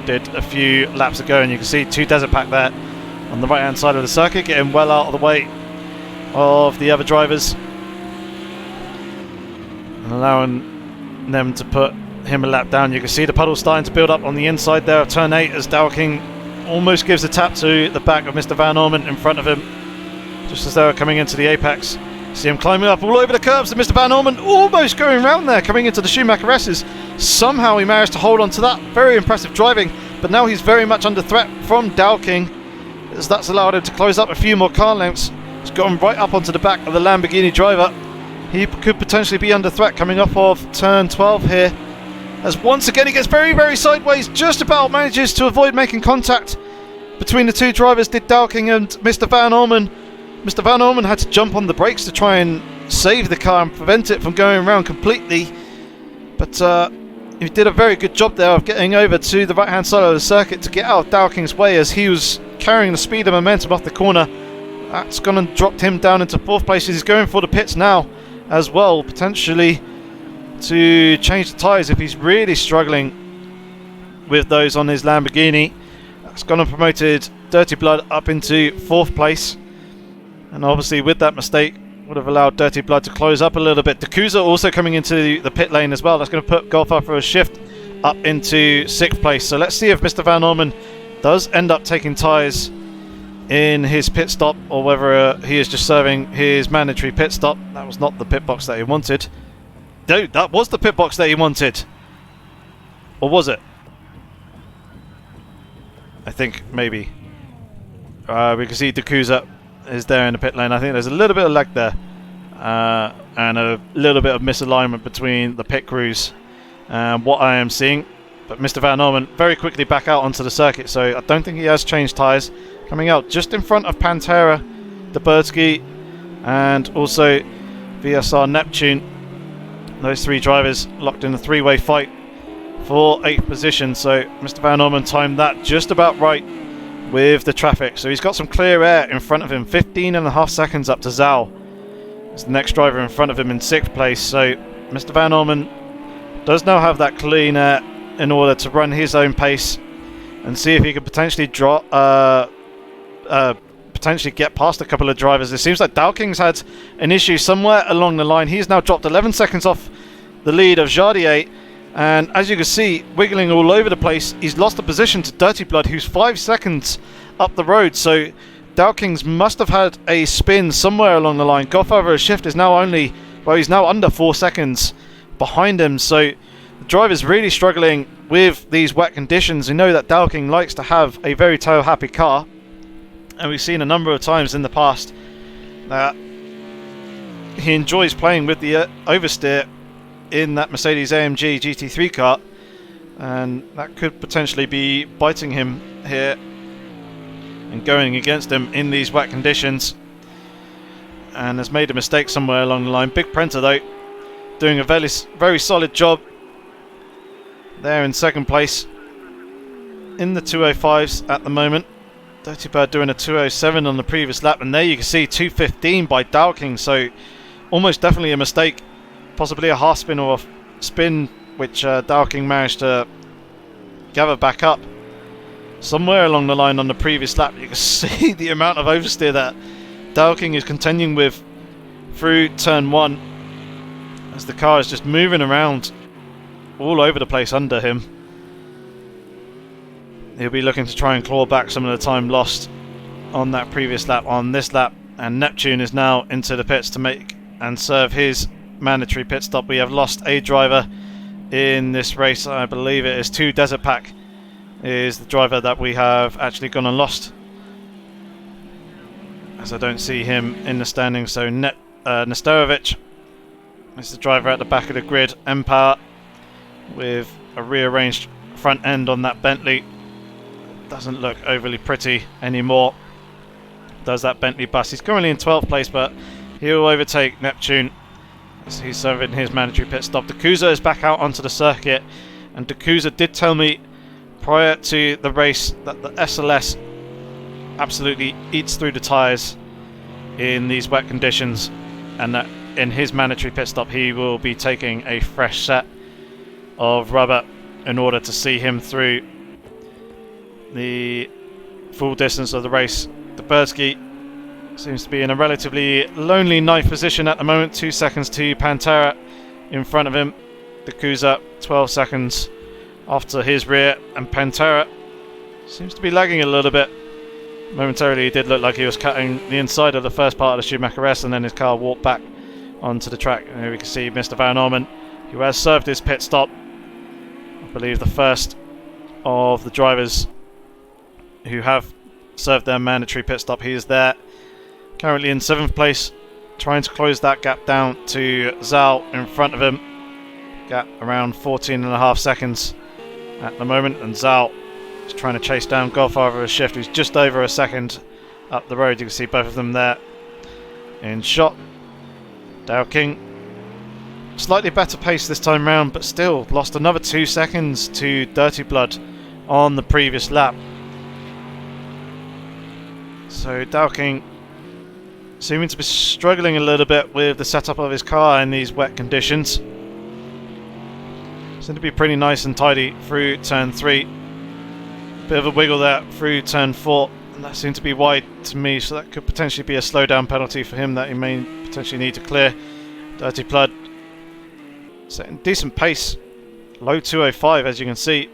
did a few laps ago. And you can see 2 Desert Pack there on the right hand side of the circuit, getting well out of the way of the other drivers and allowing them to put him a lap down. You can see the puddle starting to build up on the inside there of turn 8 as Dowking almost gives a tap to the back of Mr. Van Orman in front of him, just as they were coming into the apex. See him climbing up all over the curbs, and Mr. Van Orman almost going round there, coming into the Schumacher S's. Somehow he managed to hold on to that. Very impressive driving, but now he's very much under threat from Dowking, as that's allowed him to close up a few more car lengths. He's gone right up onto the back of the Lamborghini driver. He could potentially be under threat coming off of turn 12 here, as once again he gets very, very sideways, just about manages to avoid making contact between the 2 drivers, did Dowking and Mr. Van Orman. Mr. Van Orman had to jump on the brakes to try and save the car and prevent it from going around completely, but he did a very good job there of getting over to the right hand side of the circuit to get out of Dowking's way, as he was carrying the speed and momentum off the corner. That's gone and dropped him down into 4th place. He's going for the pits now as well, potentially to change the tyres if he's really struggling with those on his Lamborghini. That's gone and promoted Dirty Blood up into 4th place, and obviously with that mistake would have allowed Dirty Blood to close up a little bit. Dakuza also coming into the pit lane as well. That's going to put Godfather for a shift up into 6th place. So let's see if Mr. Van Orman does end up taking tyres in his pit stop, or whether he is just serving his mandatory pit stop. That was not the pit box that he wanted. No, that was the pit box that he wanted. Or was it? I think maybe. We can see Dakuza is there in the pit lane. I think there's a little bit of lag there. And a little bit of misalignment between the pit crews and what I am seeing. But Mr. Van Orman very quickly back out onto the circuit, so I don't think he has changed tyres. Coming out just in front of Pantera, Nurburgring, and also VSR Neptune. Those 3 drivers locked in a 3-way fight for 8th position. So Mr. Van Orman timed that just about right with the traffic. So he's got some clear air in front of him. 15.5 seconds up to Zal. It's the next driver in front of him in 6th place. So Mr. Van Orman does now have that clean air in order to run his own pace and see if he can potentially potentially get past a couple of drivers. It seems like Dowking's had an issue somewhere along the line. He's now dropped 11 seconds off the lead of Jardier, and as you can see, wiggling all over the place, he's lost the position to Dirty Blood, who's 5 seconds up the road. So Dowking's must have had a spin somewhere along the line. Godfather of Shift is now he's now under 4 seconds behind him. So the driver's really struggling with these wet conditions. We know that Dowking likes to have a very tail happy car, and we've seen a number of times in the past that he enjoys playing with the oversteer in that Mercedes AMG GT3 car, and that could potentially be biting him here and going against him in these wet conditions, and has made a mistake somewhere along the line. Big Prenta though doing a very solid job there in 2nd place in the 205s at the moment. Dirty Bird doing a 207 on the previous lap, and there you can see 215 by Dowking, so almost definitely a mistake, possibly a half spin or a spin, which Dowking managed to gather back up somewhere along the line on the previous lap. You can see the amount of oversteer that Dowking is contending with through turn 1, as the car is just moving around all over the place under him. He'll be looking to try and claw back some of the time lost on that previous lap on this lap, and Neptune is now into the pits to make and serve his mandatory pit stop. We have lost a driver in this race. I believe it is 2 Desert Pack is the driver that we have actually gone and lost, as I don't see him in the standings. So Nesterovic is the driver at the back of the grid. Empower with a rearranged front end on that Bentley. Doesn't look overly pretty anymore, does that Bentley bus. He's currently in 12th place, but he'll overtake Neptune as he's serving his mandatory pit stop. Dakuza is back out onto the circuit, and Dakuza did tell me prior to the race that the SLS absolutely eats through the tyres in these wet conditions, and that in his mandatory pit stop he will be taking a fresh set of rubber in order to see him through the full distance of the race. Nurburgring seems to be in a relatively lonely 9th position at the moment, 2 seconds to Pantera in front of him. Dakuza 12 seconds after his rear, and Pantera seems to be lagging a little bit. Momentarily he did look like he was cutting the inside of the first part of the Schumacher S, and then his car walked back onto the track. And here we can see Mr. Van Orman, who has served his pit stop. I believe the first of the drivers who have served their mandatory pit stop. He is there currently in 7th place, trying to close that gap down to Zal in front of him. Gap around 14.5 seconds at the moment, and Zal is trying to chase down Godfather of Shift, who's just over a second up the road. You can see both of them there in shot. Dowking slightly better pace this time round, but still lost another 2 seconds to Dirty Blood on the previous lap. So Dowking seeming to be struggling a little bit with the setup of his car in these wet conditions. Seemed to be pretty nice and tidy through turn 3. Bit of a wiggle there through turn 4, and that seemed to be wide to me, so that could potentially be a slowdown penalty for him that he may potentially need to clear. Dirty Blood setting decent pace low 205 as you can see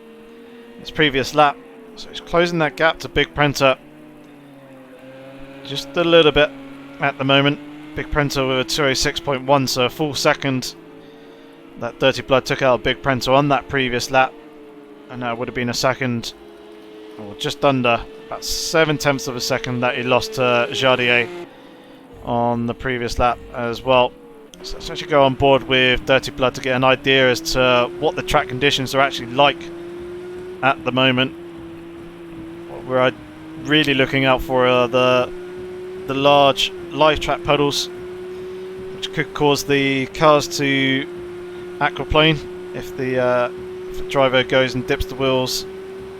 his previous lap. So he's closing that gap to Big Prenter just a little bit at the moment. Big Prenter with a 206.1, so a full second that Dirty Blood took out Big Prenter on that previous lap, and that would have been a second, or just under, about 7/10 of a second that he lost to Jardier on the previous lap as well. So let's actually go on board with Dirty Blood to get an idea as to what the track conditions are actually like at the moment. What we're really looking out for are the large live track puddles, which could cause the cars to aquaplane if the driver goes and dips the wheels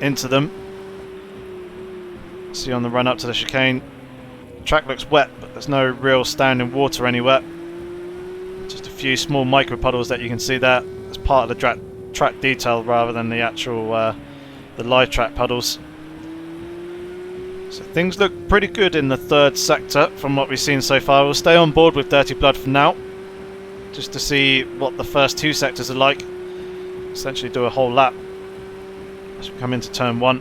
into them. See on the run up to the chicane, the track looks wet, but there's no real standing water anywhere. Just a few small micro puddles that you can see there as part of the track detail rather than the actual the live track puddles. So things look pretty good in the third sector from what we've seen so far. We'll stay on board with Dirty Blood for now, just to see what the first two sectors are like. Essentially do a whole lap as we come into turn 1.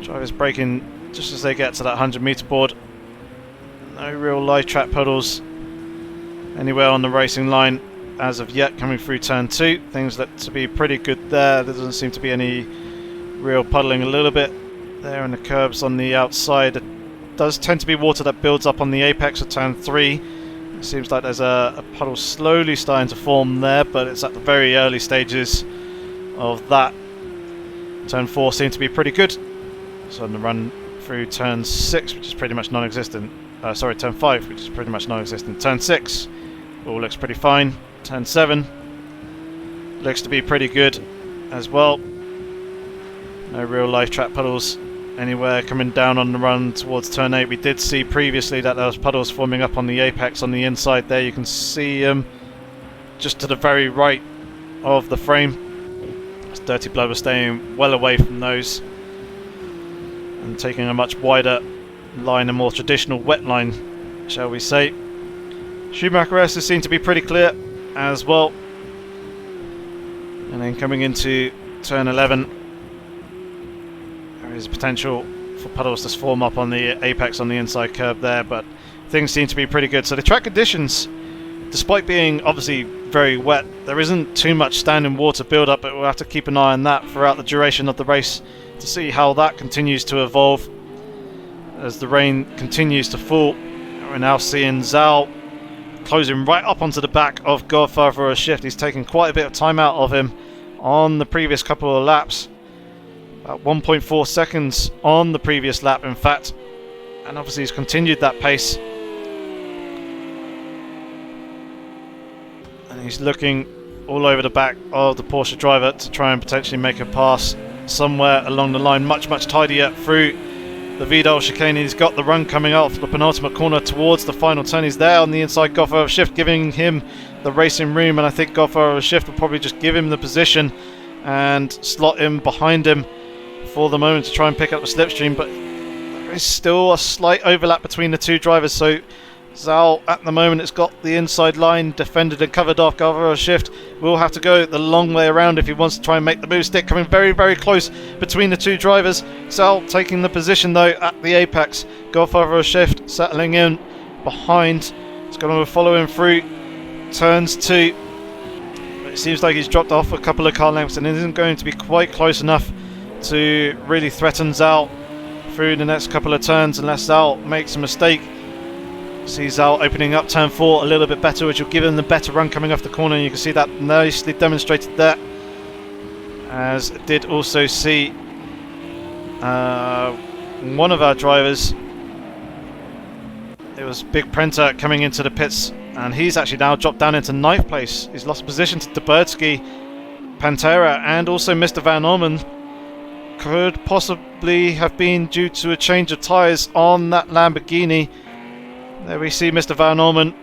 Drivers braking just as they get to that 100-meter board. No real live track puddles anywhere on the racing line as of yet. Coming through turn 2, things look to be pretty good there. There doesn't seem to be any real puddling. A little bit there in the curbs on the outside. It does tend to be water that builds up on the apex of turn 3. It seems like there's a puddle slowly starting to form there, but it's at the very early stages of that. Turn 4 seemed to be pretty good. So on the run through turn 6, which is pretty much non-existent. Sorry, turn 5, which is pretty much non-existent. Turn 6 all looks pretty fine. Turn 7 looks to be pretty good as well. No real live track puddles anywhere coming down on the run towards turn 8. We did see previously that there was puddles forming up on the apex on the inside there. You can see them just to the very right of the frame. Dirty Blood was staying well away from those and taking a much wider line, a more traditional wet line, shall we say. Schumacher S's seem to be pretty clear as well. And then coming into turn 11, there is potential for puddles to form up on the apex on the inside curb there, but things seem to be pretty good. So the track conditions, despite being obviously very wet, there isn't too much standing water build up, but we'll have to keep an eye on that throughout the duration of the race to see how that continues to evolve as the rain continues to fall. We're now seeing Zal closing right up onto the back of Godfather of a Shift. He's taken quite a bit of time out of him on the previous couple of laps. About 1.4 seconds on the previous lap, in fact. And obviously he's continued that pace. And he's looking all over the back of the Porsche driver to try and potentially make a pass somewhere along the line. Much tidier through the Vidal chicane. He's got the run coming out of the penultimate corner towards the final turn. He's there on the inside Godfather of a Shift, giving him the racing room, and I think Godfather of a Shift will probably just give him the position and slot him behind him for the moment to try and pick up the slipstream, but there is still a slight overlap between the two drivers. So Zal at the moment has got the inside line defended and covered off. Godfather of a Shift will have to go the long way around if he wants to try and make the move stick. Coming very close between the two drivers. Zal taking the position though at the apex. Godfather of a Shift settling in behind. It's going to follow him through turns 2. But it seems like he's dropped off a couple of car lengths and isn't going to be quite close enough to really threaten Zal through the next couple of turns unless Zal makes a mistake. See Zal opening up turn 4 a little bit better, which will give him the better run coming off the corner, and you can see that nicely demonstrated there. As did also see one of our drivers. It was Big Prenter coming into the pits, and he's actually now dropped down into 9th place. He's lost position to Dubertsky, Pantera, and also Mr. Van Orman. Could possibly have been due to a change of tyres on that Lamborghini. There we see Mr. Van Orman,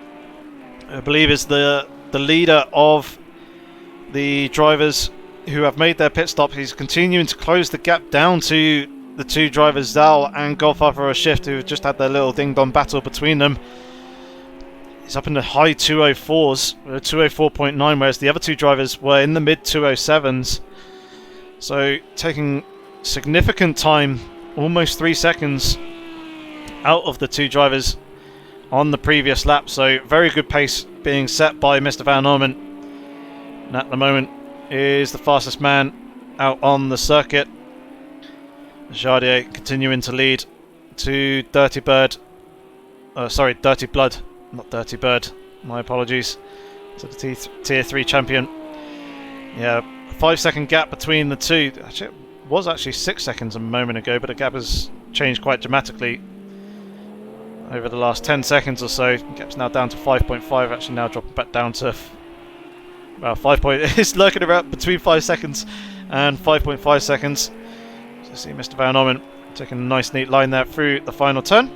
I believe is the leader of the drivers who have made their pit stop. He's continuing to close the gap down to the two drivers, Zal and Godfather of a Shift, who have just had their little ding-dong battle between them. He's up in the high 204s, 204.9, whereas the other two drivers were in the mid 207s. So taking significant time, almost 3 seconds, out of the two drivers on the previous lap. So very good pace being set by Mr. Van Orman. And at the moment is the fastest man out on the circuit. Jardier continuing to lead to Dirty Blood, not Dirty Bird, my apologies, to the Tier 3 champion. Yeah, 5 second gap between the two. Actually, it was actually 6 seconds a moment ago, but the gap has changed quite dramatically over the last 10 seconds or so. The gap's now down to 5.5, actually now dropping back down to, well, 5 point. It's lurking around between 5 seconds and 5.5 seconds. So see Mr. Van Orman taking a nice neat line there through the final turn.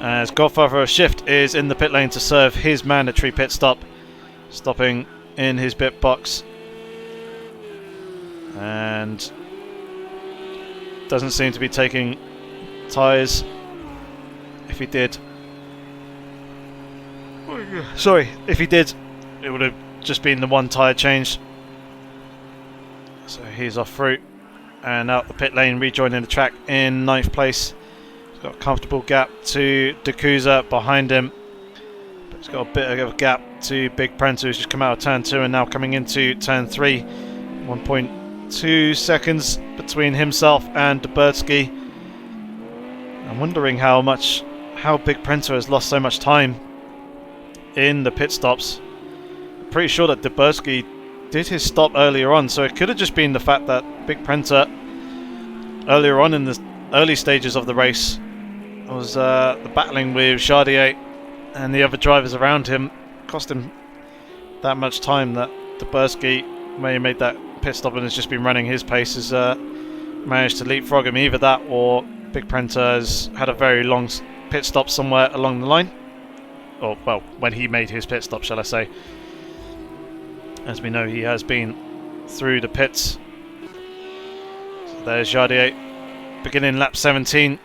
As Godfather of Shift is in the pit lane to serve his mandatory pit stop, stopping in his pit box, and doesn't seem to be taking tyres. If he did, it would have just been the one tyre change. So he's off through and out the pit lane, rejoining the track in 9th place. He's got a comfortable gap to Dakuza behind him, but he's got a bit of a gap to Big Prento, who's just come out of turn 2 and now coming into turn 3. 1.2 seconds between himself and Dubertsky. I'm wondering how Big Prento has lost so much time in the pit stops. I'm pretty sure that Dubertsky did his stop earlier on, so it could have just been the fact that Big Prento earlier on in the early stages of the race was the battling with Jardier and the other drivers around him, cost him that much time that Dubertsky may have made that pit stop and has just been running his pace, has managed to leapfrog him. Either that or Big Prento has had a very long pit stop somewhere along the line, or well, when he made his pit stop, shall I say. As we know, he has been through the pits. So there's Jardier beginning lap 17. You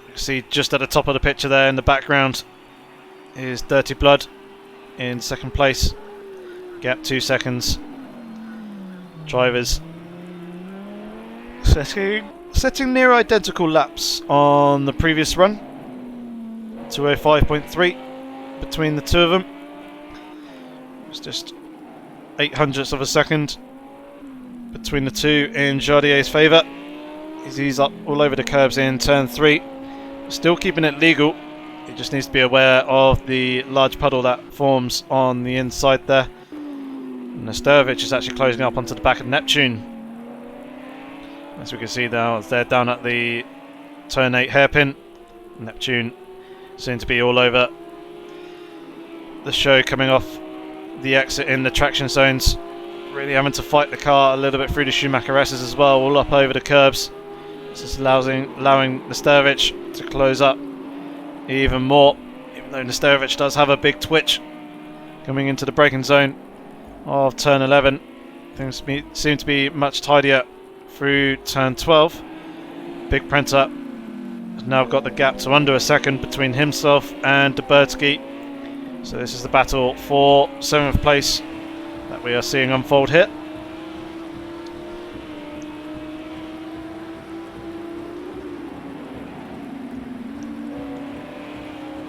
can see just at the top of the picture there in the background is Dirty Blood in 2nd place. Gap 2 seconds. Drivers setting near identical laps on the previous run. 205.3 between the two of them. It's just 0.08 of a second between the two in Jardier's favour. He's up all over the curbs in turn 3. Still keeping it legal. He just needs to be aware of the large puddle that forms on the inside there. Nesterovic is actually closing up onto the back of Neptune. As we can see now, they're down at the turn 8 hairpin. Neptune seems to be all over the show, coming off the exit in the traction zones. Really having to fight the car a little bit through the Schumacher S's as well, all up over the curbs. This is allowing Nesterovic to close up even more, even though Nesterovic does have a big twitch coming into the braking zone of turn 11. Things seem to be much tidier through turn 12. Big Prento has now got the gap to under a second between himself and Dubertsky. So this is the battle for 7th place that we are seeing unfold here.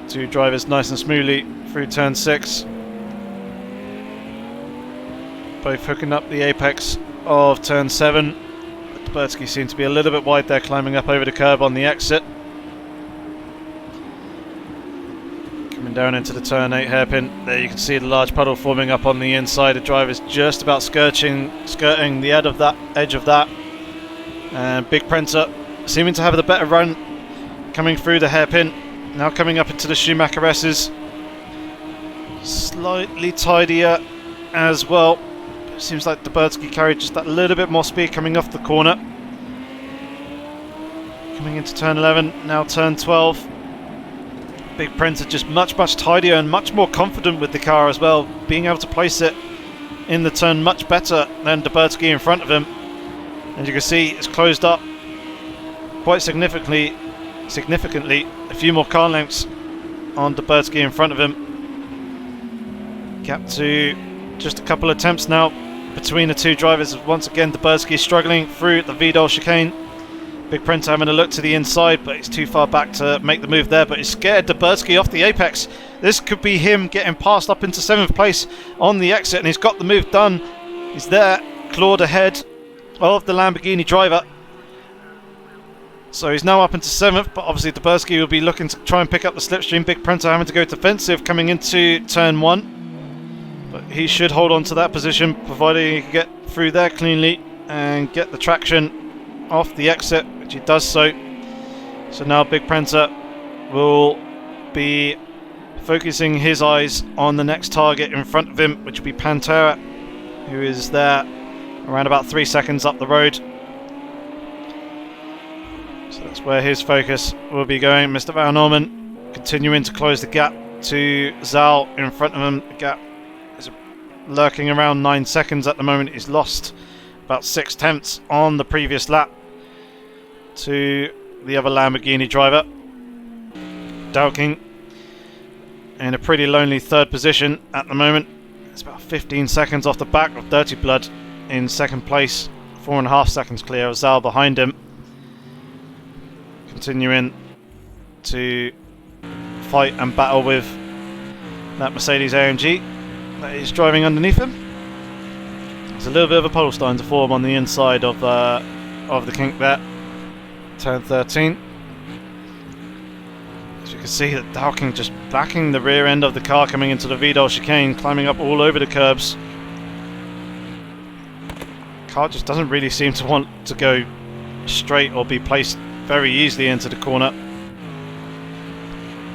Two drivers nice and smoothly through turn 6. Both hooking up the apex of turn 7. Dubertsky seems to be a little bit wide there, climbing up over the curb on the exit. Coming down into the turn 8 hairpin. There you can see the large puddle forming up on the inside. The driver's just about skirting the edge of that. And Big Prento seeming to have the better run coming through the hairpin. Now coming up into the Schumacher S's. Slightly tidier as well. Seems like Dubertsky carried just that little bit more speed coming off the corner. Coming into turn 11, now turn 12. Big Prento just much tidier and much more confident with the car as well, being able to place it in the turn much better than Dubertsky in front of him. And you can see it's closed up quite significantly, a few more car lengths on Duberski in front of him. Gap to just a couple attempts now between the two drivers. Once again, Duberski struggling through the Vidal chicane. Big Printer having a look to the inside, but he's too far back to make the move there. But he's scared Duberski off the apex. This could be him getting passed up into 7th place on the exit, and he's got the move done. He's there, clawed ahead of the Lamborghini driver. So he's now up into 7th, but obviously Duberski will be looking to try and pick up the slipstream. Big Printer having to go defensive coming into turn 1. But he should hold on to that position, provided he can get through there cleanly and get the traction off the exit, which he does so. So now Big Printer will be focusing his eyes on the next target in front of him, which will be Pantera, who is there around about 3 seconds up the road. So that's where his focus will be going. Mr. Van Orman continuing to close the gap to Zal in front of him. The gap is lurking around 9 seconds at the moment. He's lost about 6/10 on the previous lap to the other Lamborghini driver. Dowking in a pretty lonely 3rd position at the moment. It's about 15 seconds off the back of Dirty Blood in 2nd place. 4.5 seconds clear of Zal behind him. Continuing to fight and battle with that Mercedes AMG that is driving underneath him. There's a little bit of a puddle starting to form on the inside of the kink there. Turn 13. As you can see, that Dowking just backing the rear end of the car coming into the Vidal chicane, climbing up all over the curbs. Car just doesn't really seem to want to go straight or be placed very easily into the corner.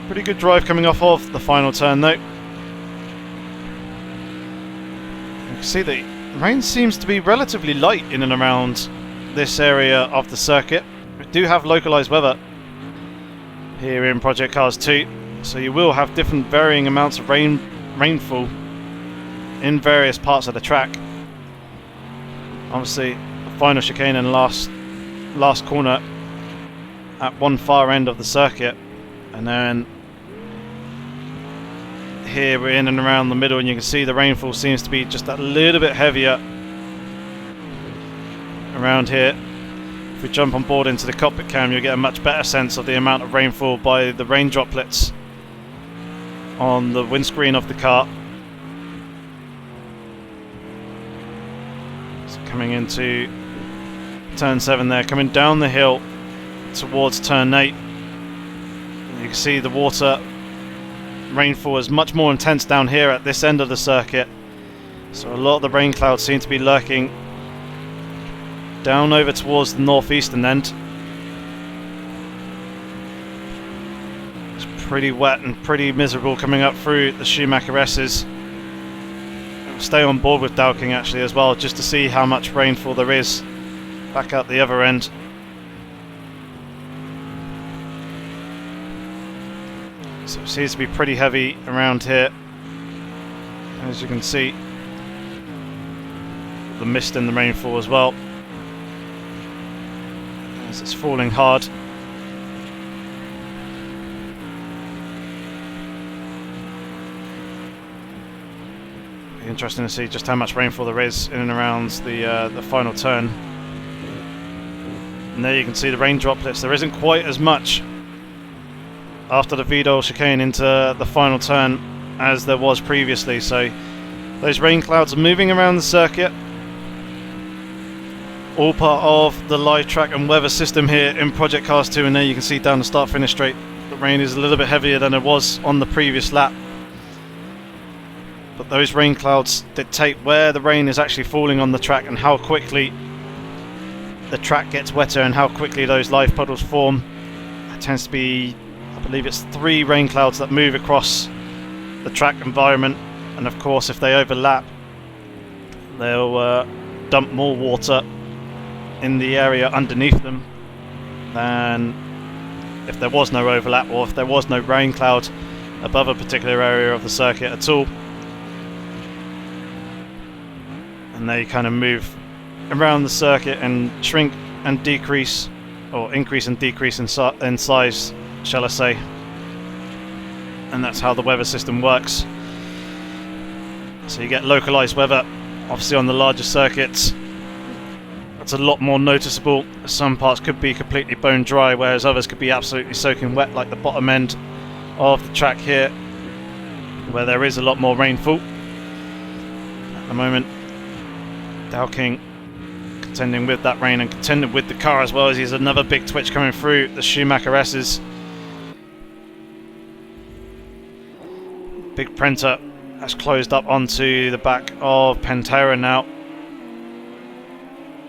Pretty good drive coming off of the final turn though. You can see the rain seems to be relatively light in and around this area of the circuit. We do have localized weather here in Project Cars 2, so you will have different varying amounts of rainfall in various parts of the track. Obviously, the final chicane and last corner at one far end of the circuit, and then here we're in and around the middle, and you can see the rainfall seems to be just a little bit heavier around here. If we jump on board into the cockpit cam, you'll get a much better sense of the amount of rainfall by the rain droplets on the windscreen of the car. So coming into turn 7 there, coming down the hill towards turn 8. You can see the water rainfall is much more intense down here at this end of the circuit. So a lot of the rain clouds seem to be lurking down over towards the northeastern end. It's pretty wet and pretty miserable coming up through the Schumacher S's. I'll stay on board with Dowking actually as well, just to see how much rainfall there is back out the other end. So it seems to be pretty heavy around here, as you can see, the mist and the rainfall as well, as it's falling hard. Be interesting to see just how much rainfall there is in and around the final turn. And there you can see the rain droplets. There isn't quite as much after the Vidal chicane into the final turn as there was previously, so those rain clouds are moving around the circuit, all part of the live track and weather system here in Project Cars 2. And there you can see down the start finish straight, the rain is a little bit heavier than it was on the previous lap, but those rain clouds dictate where the rain is actually falling on the track and how quickly the track gets wetter and how quickly those live puddles form. It tends to be, I believe it's 3 rain clouds that move across the track environment, and of course if they overlap they'll dump more water in the area underneath them than if there was no overlap, or if there was no rain cloud above a particular area of the circuit at all. And they kind of move around the circuit and shrink and decrease, or increase and decrease in size, shall I say, and that's how the weather system works. So you get localized weather, obviously on the larger circuits. That's a lot more noticeable. Some parts could be completely bone dry, whereas others could be absolutely soaking wet, like the bottom end of the track here, where there is a lot more rainfall. At the moment, Dowking contending with that rain and contending with the car as well, as he's another big twitch coming through the Schumacher S's. Big Prenter has closed up onto the back of Pantera now,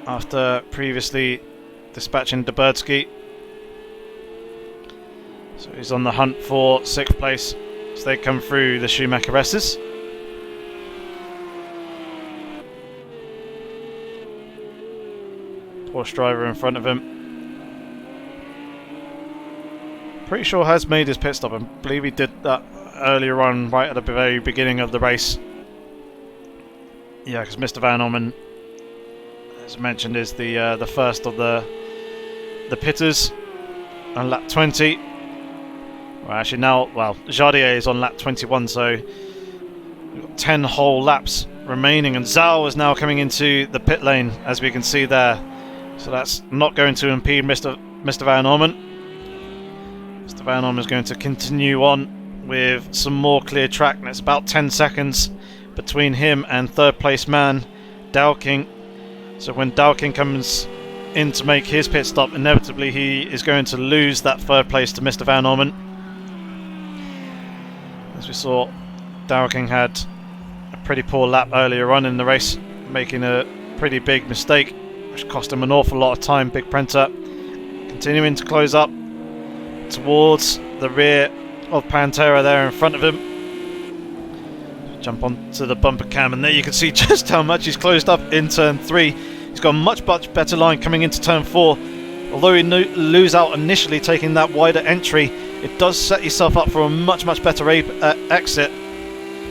after previously dispatching Nurburgring. So he's on the hunt for 6th place as they come through the Schumacher S's. Porsche driver in front of him. Pretty sure has made his pit stop. I believe he did that earlier on, right at the very beginning of the race. Yeah, because Mr. Van Orman, as mentioned, is the first of the pitters on lap 20. Well, actually now, well, Jardier is on lap 21, so we've got 10 whole laps remaining, and Zal is now coming into the pit lane, as we can see there. So that's not going to impede Mr. Van Orman. Mr. Van Orman is going to continue on with some more clear track, and it's about 10 seconds between him and 3rd place man Dowking. So when Dowking comes in to make his pit stop, inevitably he is going to lose that 3rd place to Mr. Van Orman. As we saw, Dowking had a pretty poor lap earlier on in the race, making a pretty big mistake, which cost him an awful lot of time. Big Prenter continuing to close up towards the rear of Pantera there in front of him. Jump onto the bumper cam, and there you can see just how much he's closed up in turn 3. He's got a much better line coming into turn 4. Although he lose out initially taking that wider entry, it does set yourself up for a much better exit.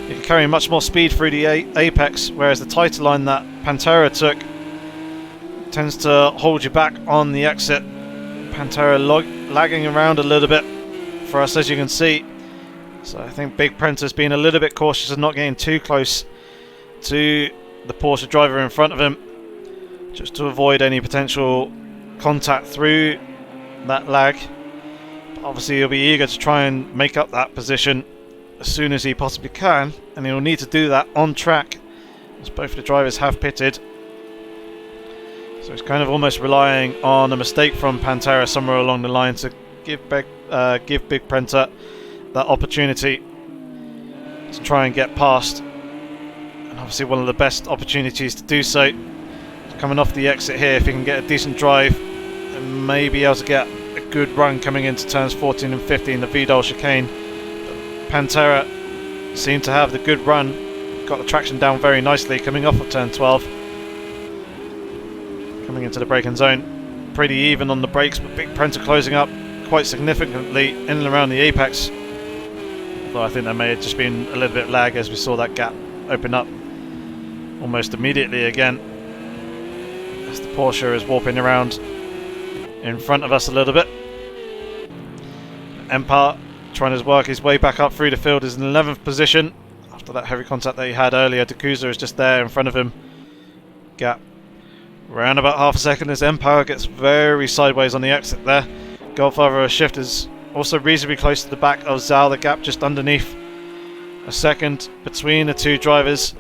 You can carry much more speed through the apex, whereas the tighter line that Pantera took tends to hold you back on the exit. Pantera lagging around a little bit for us, as you can see. So I think Big Prenter's been a little bit cautious of not getting too close to the Porsche driver in front of him, just to avoid any potential contact through that lag. But obviously he'll be eager to try and make up that position as soon as he possibly can, and he'll need to do that on track, as both the drivers have pitted. So he's kind of almost relying on a mistake from Pantera somewhere along the line to give Big Prenter that opportunity to try and get past. And obviously one of the best opportunities to do so, coming off the exit here, if he can get a decent drive and maybe able to get a good run coming into turns 14 and 15, the Vidal chicane. But Pantera seemed to have the good run, got the traction down very nicely coming off of turn 12. Coming into the braking zone, pretty even on the brakes, but Big Prenter closing up quite significantly in and around the apex. Although I think there may have just been a little bit of lag as we saw that gap open up almost immediately again, as the Porsche is warping around in front of us a little bit. Empire trying to work his way back up through the field, is in 11th position after that heavy contact that he had earlier. D'Acusa is just there in front of him. Gap around about half a second as Empire gets very sideways on the exit there. Godfather Shift is also reasonably close to the back of Zal, the gap just underneath a second between the two drivers.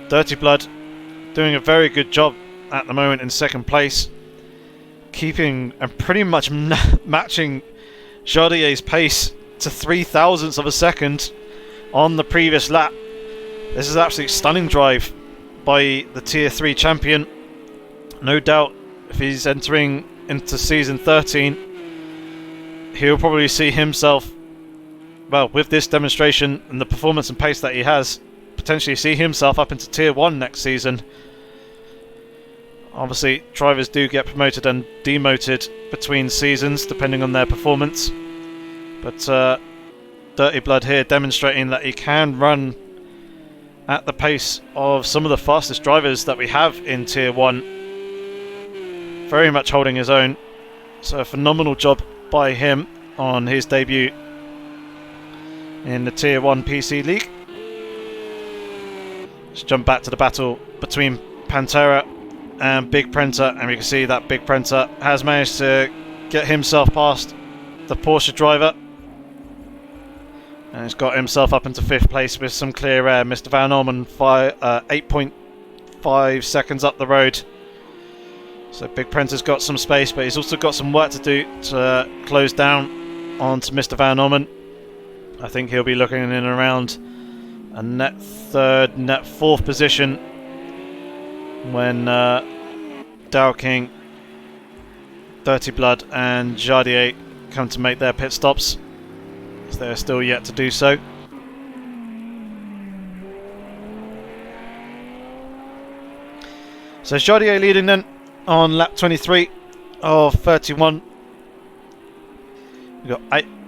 Dirty Blood doing a very good job at the moment in 2nd place, keeping and pretty much matching Jardier's pace to 0.003 of a second on the previous lap. This is an absolutely stunning drive by the Tier 3 champion. No doubt if he's entering into season 13, he'll probably see himself, well, with this demonstration and the performance and pace that he has, potentially see himself up into Tier 1 next season. Obviously, drivers do get promoted and demoted between seasons, depending on their performance. But Dirty Blood here demonstrating that he can run at the pace of some of the fastest drivers that we have in Tier 1. Very much holding his own. So a phenomenal job by him on his debut in the Tier 1 PC League. Let's jump back to the battle between Pantera and Big Prenta, and we can see that Big Prenta has managed to get himself past the Porsche driver, and he's got himself up into 5th place with some clear air. Mr. Van Orman 8.5 seconds up the road. So Big Prenta's got some space, but he's also got some work to do to close down onto Mr. Van Orman. I think he'll be looking in around a net 3rd, net 4th position when Dow King, Dirty Blood and Jardier come to make their pit stops. So they're still yet to do so. So Jardier leading then on lap 23 of 31. We've got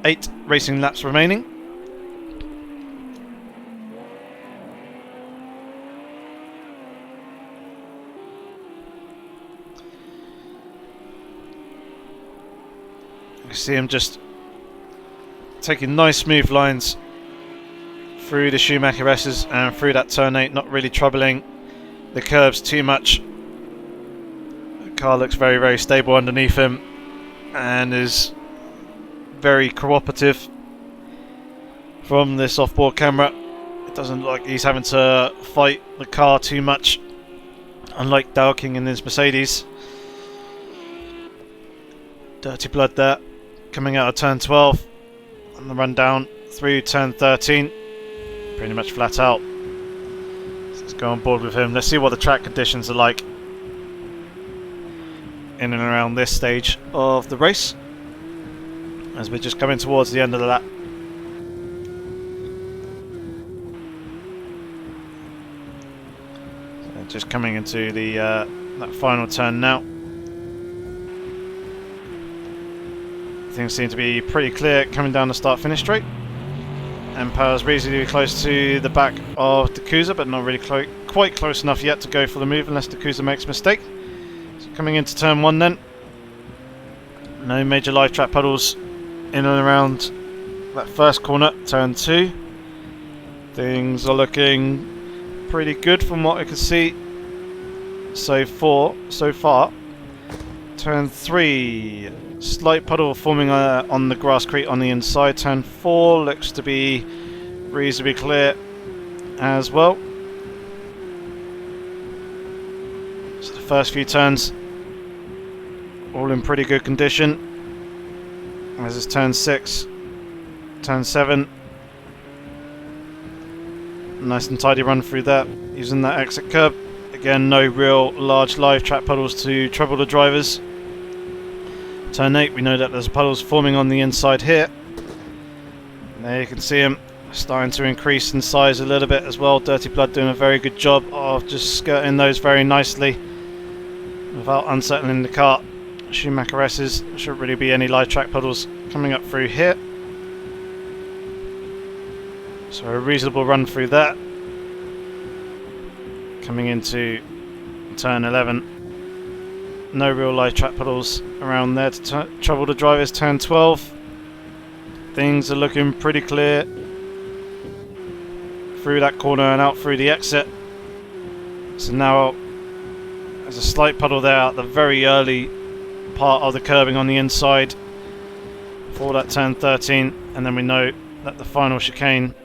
8 racing laps remaining. You see him just taking nice smooth lines through the Schumacher S's and through that turn 8, not really troubling the curves too much. The car looks very, very stable underneath him and is very cooperative from this off-board camera. It doesn't look like he's having to fight the car too much, unlike Dow King in his Mercedes. Dirty Blood there, coming out of turn 12 on the run down through turn 13, pretty much flat out. So let's go on board with him. Let's see what the track conditions are like in and around this stage of the race, as we're just coming towards the end of the lap. So just coming into the that final turn now. Things seem to be pretty clear coming down the start-finish straight. Empire's reasonably close to the back of Dakusa, but not really quite close enough yet to go for the move unless Dakusa makes a mistake. So coming into turn 1 then. No major live track puddles in and around that first corner. Turn 2. Things are looking pretty good from what I can see so far. Turn 3. Slight puddle forming on the grasscrete on the inside. Turn 4 looks to be reasonably clear as well. So the first few turns all in pretty good condition. As is turn 6, turn 7. Nice and tidy run through that, using that exit curb. Again, no real large live track puddles to trouble the drivers. Turn 8, we know that there's puddles forming on the inside here. And there you can see them starting to increase in size a little bit as well. Dirty Blood doing a very good job of just skirting those very nicely without unsettling the car. Schumacher S's, shouldn't really be any live track puddles coming up through here. So a reasonable run through that. Coming into turn 11. No real live track puddles around there to trouble the drivers. Turn 12. Things are looking pretty clear through that corner and out through the exit. So now there's a slight puddle there at the very early part of the curbing on the inside for that turn 13, and then we know that the final chicane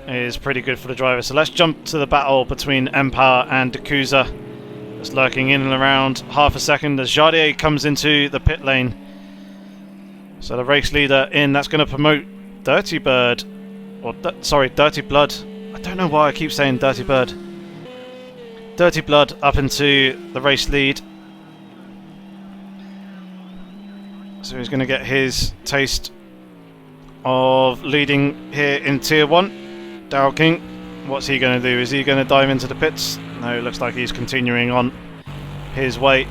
is pretty good for the driver. So let's jump to the battle between Empower and Dakusa. It's lurking in and around half a second as Jardier comes into the pit lane. So the race leader in, that's going to promote Dirty Bird, or Dirty Blood. I don't know why I keep saying Dirty Bird. Dirty Blood up into the race lead. So he's going to get his taste of leading here in Tier 1. Dow King, what's he going to do? Is he going to dive into the pits? No, it looks like he's continuing on his way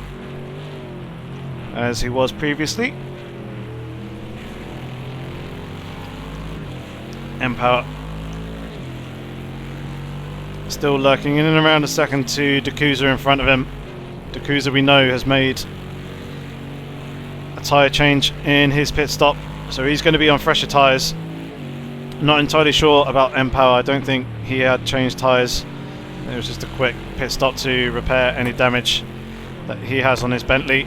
as he was previously. Empower still lurking in and around a second to Dakusa in front of him. Dakusa, we know, has made a tyre change in his pit stop, so he's going to be on fresher tyres Not entirely sure about M-Power. I don't think he had changed tyres. It was just a quick pit stop to repair any damage that he has on his Bentley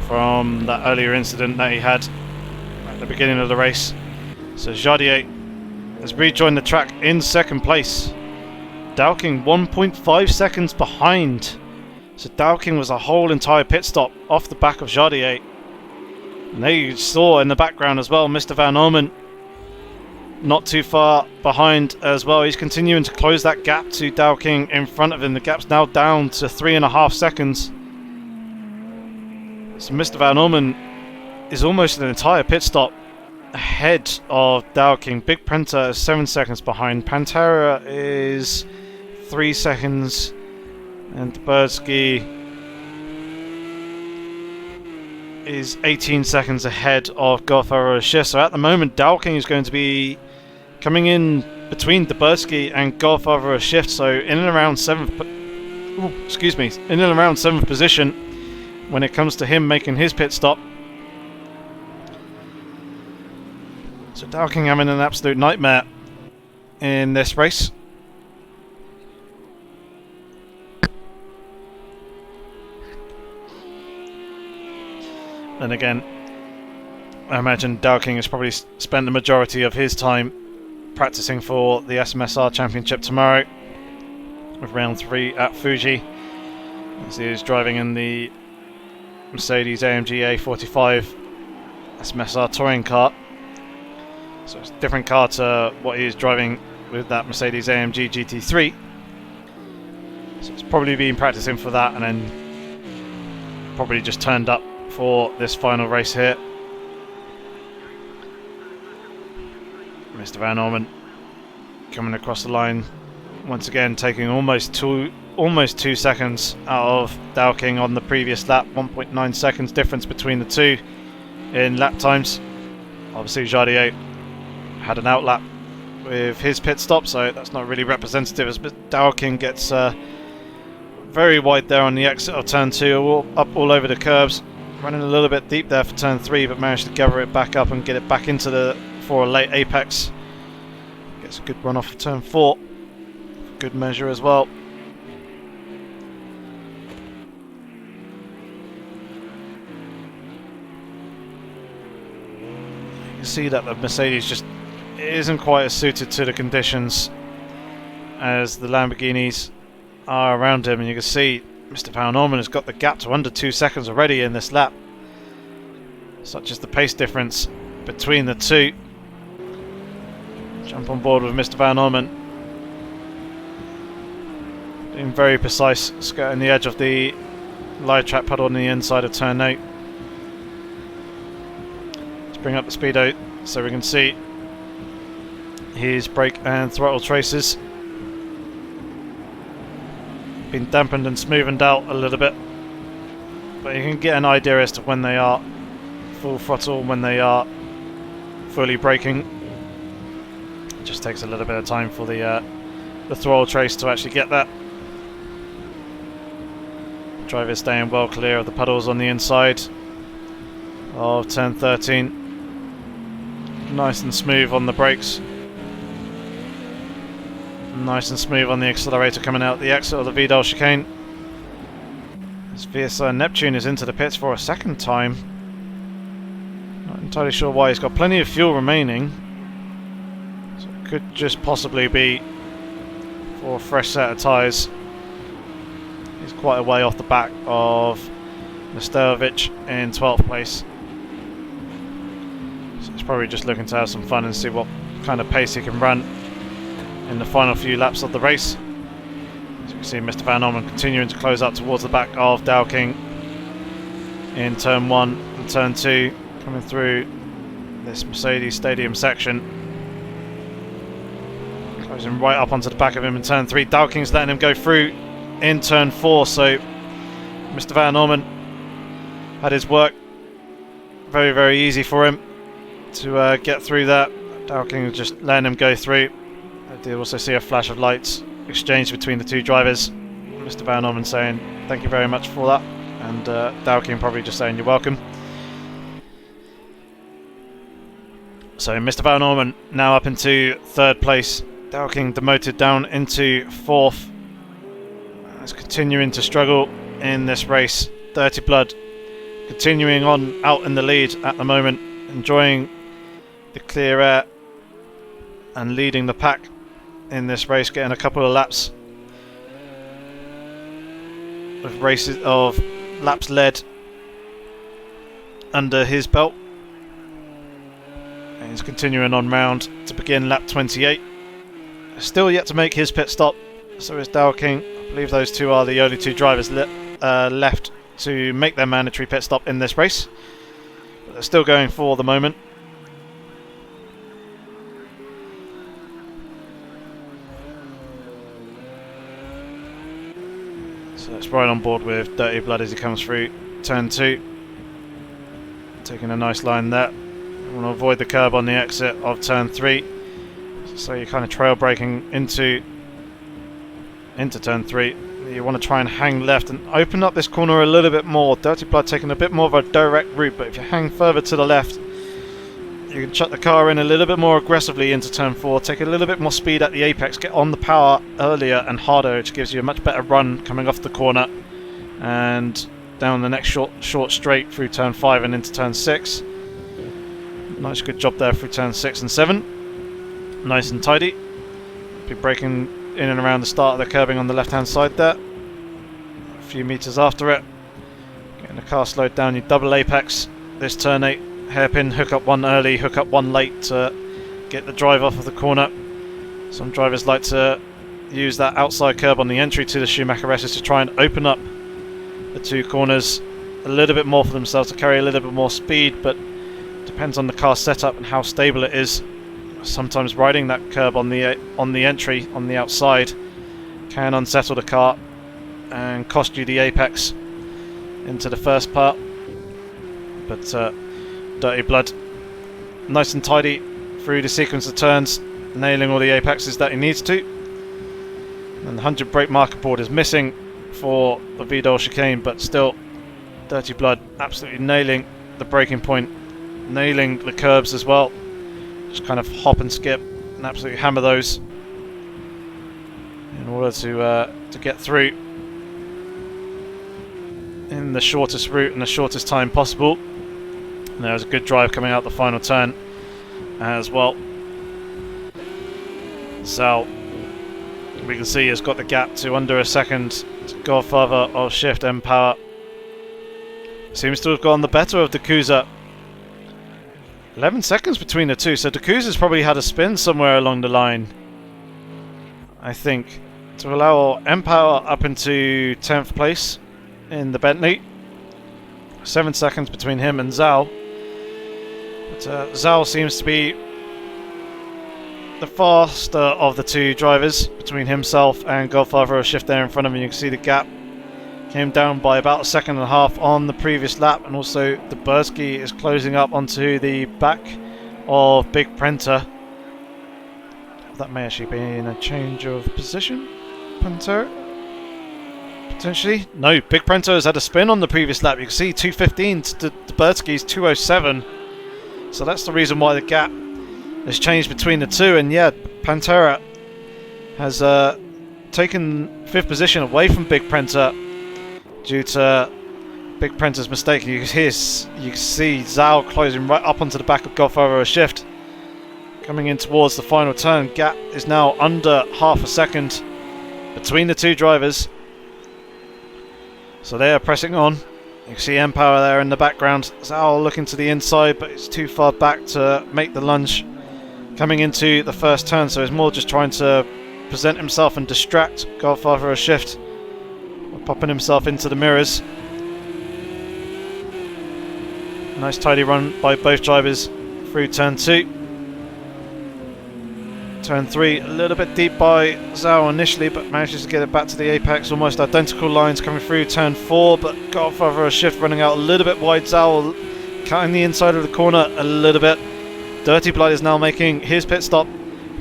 from that earlier incident that he had at the beginning of the race. So Jardier has rejoined the track in second place. Dowking 1.5 seconds behind. So Dowking was a whole entire pit stop off the back of Jardier. And there you saw in the background as well, Mr. Van Orman not too far behind as well. He's continuing to close that gap to Dowking in front of him. The gap's now down to 3.5 seconds. So Mr. Van Orman is almost an entire pit stop ahead of Dowking. Big Printer is 7 seconds behind. Pantera is 3 seconds. And Dubirsky is 18 seconds ahead of Golf Shift. So at the moment, Dowking is going to be coming in between Dubirsky and Golf Shift. So in and around 7th position when it comes to him making his pit stop. So Dowking having an absolute nightmare in this race. And again, I imagine Dowking has probably spent the majority of his time practicing for the SMSR Championship tomorrow with round 3 at Fuji, as he is driving in the Mercedes AMG A45 SMSR touring car. So it's a different car to what he is driving with that Mercedes AMG GT3. So it's probably been practicing for that and then probably just turned up for this final race here. Mr. Van Orman coming across the line once again, taking almost 2 seconds out of Dowking on the previous lap. 1.9 seconds difference between the two in lap times. Obviously Jardier had an outlap with his pit stop, so that's not really representative, as Dowking gets very wide there on the exit of turn 2, up all over the curbs. Running a little bit deep there for turn 3, but managed to gather it back up and get it back into for a late apex. Gets a good run off of turn 4. Good measure as well. You can see that the Mercedes just isn't quite as suited to the conditions as the Lamborghinis are around him, and you can see Mr. Van Orman has got the gap to under 2 seconds already in this lap. Such is the pace difference between the two. Jump on board with Mr. Van Orman. Being very precise, skirting the edge of the live track puddle on the inside of turn 8. Let's bring up the speedo so we can see his brake and throttle traces. Been dampened and smoothened out a little bit, but you can get an idea as to when they are full throttle, when they are fully braking. It just takes a little bit of time for the throttle trace to actually get that. Driver staying well clear of the puddles on the inside of turn 13. Nice and smooth on the brakes. Nice and smooth on the accelerator coming out the exit of the Vidal chicane. As VSR Neptune is into the pits for a second time. Not entirely sure why. He's got plenty of fuel remaining, so it could just possibly be for a fresh set of tyres. He's quite a way off the back of Nesterovic in 12th place. So he's probably just looking to have some fun and see what kind of pace he can run in the final few laps of the race. As you can see, Mr. Van Orman continuing to close up towards the back of Dowking in turn 1 and turn 2, coming through this Mercedes Stadium section. Closing right up onto the back of him in turn 3. Dowking's letting him go through in turn 4, so Mr. Van Orman had his work very, very easy for him to get through that. Dowking is just letting him go through. I did also see a flash of lights exchanged between the two drivers. Mr. Van Orman saying thank you very much for that, and Dowking probably just saying you're welcome. So Mr. Van Orman now up into 3rd place. Dowking demoted down into 4th. It's continuing to struggle in this race. Dirty Blood continuing on out in the lead at the moment, enjoying the clear air and leading the pack in this race, getting a couple of laps of laps led under his belt. And he's continuing on round to begin lap 28. Still yet to make his pit stop, so is Dowking. I believe those two are the only two drivers left to make their mandatory pit stop in this race. But they're still going for the moment. So it's right on board with Dirty Blood as he comes through turn 2. Taking a nice line there. I want to avoid the curb on the exit of turn 3. So you're kind of trail braking into turn 3. You want to try and hang left and open up this corner a little bit more. Dirty Blood taking a bit more of a direct route, but if you hang further to the left, you can chuck the car in a little bit more aggressively into turn 4, take a little bit more speed at the apex, get on the power earlier and harder, which gives you a much better run coming off the corner and down the next short straight through turn 5 and into turn 6. Nice good job there through turn 6 and 7. Nice and tidy. Be braking in and around the start of the curbing on the left hand side there. A few meters after it. Getting the car slowed down, you double apex this turn 8. Hairpin, hook up one early, hook up one late to get the drive off of the corner. Some drivers like to use that outside curb on the entry to the Schumacher S's to try and open up the two corners a little bit more for themselves to carry a little bit more speed, but depends on the car setup and how stable it is. Sometimes riding that curb on the entry on the outside can unsettle the car and cost you the apex into the first part. But Dirty Blood, nice and tidy through the sequence of turns, nailing all the apexes that he needs to. And the 100 brake marker board is missing for the Vidal chicane, but still Dirty Blood absolutely nailing the braking point, nailing the curbs as well. Just kind of hop and skip and absolutely hammer those in order to get through in the shortest route and the shortest time possible. And there's a good drive coming out the final turn as well. So we can see has got the gap to under a second to Godfather of Shift and Power. Seems to have gone the better of Dakuza. 11 seconds between the two, so Dakuza's probably had a spin somewhere along the line, I think, to allow Empower up into 10th place in the Bentley. 7 seconds between him and Zal. But Zal seems to be the faster of the two drivers between himself and Godfather of Shift there in front of him. You can see the gap came down by about a second and a half on the previous lap, and also the Bursky is closing up onto the back of Big Prenter. That may actually be in a change of position. Prenter? Potentially? No, Big Prenter has had a spin on the previous lap. You can see 2:15 to the Bursky's 2:07. So that's the reason why the gap has changed between the two. And yeah, Pantera has taken 5th position away from Big Prenter due to Big Prenter's mistake. You can see Zal closing right up onto the back of Godfather of Shift. Coming in towards the final turn, gap is now under half a second between the two drivers. So they are pressing on. You can see Empower there in the background. Zal looking to the inside, but it's too far back to make the lunge coming into the first turn, so he's more just trying to present himself and distract Godfather of Shift, popping himself into the mirrors. Nice tidy run by both drivers through turn 2. Turn 3 a little bit deep by Zhao initially, but manages to get it back to the apex. Almost identical lines coming through turn 4, but Godfather of Shift running out a little bit wide. Zhao cutting the inside of the corner a little bit. Dirty Blood is now making his pit stop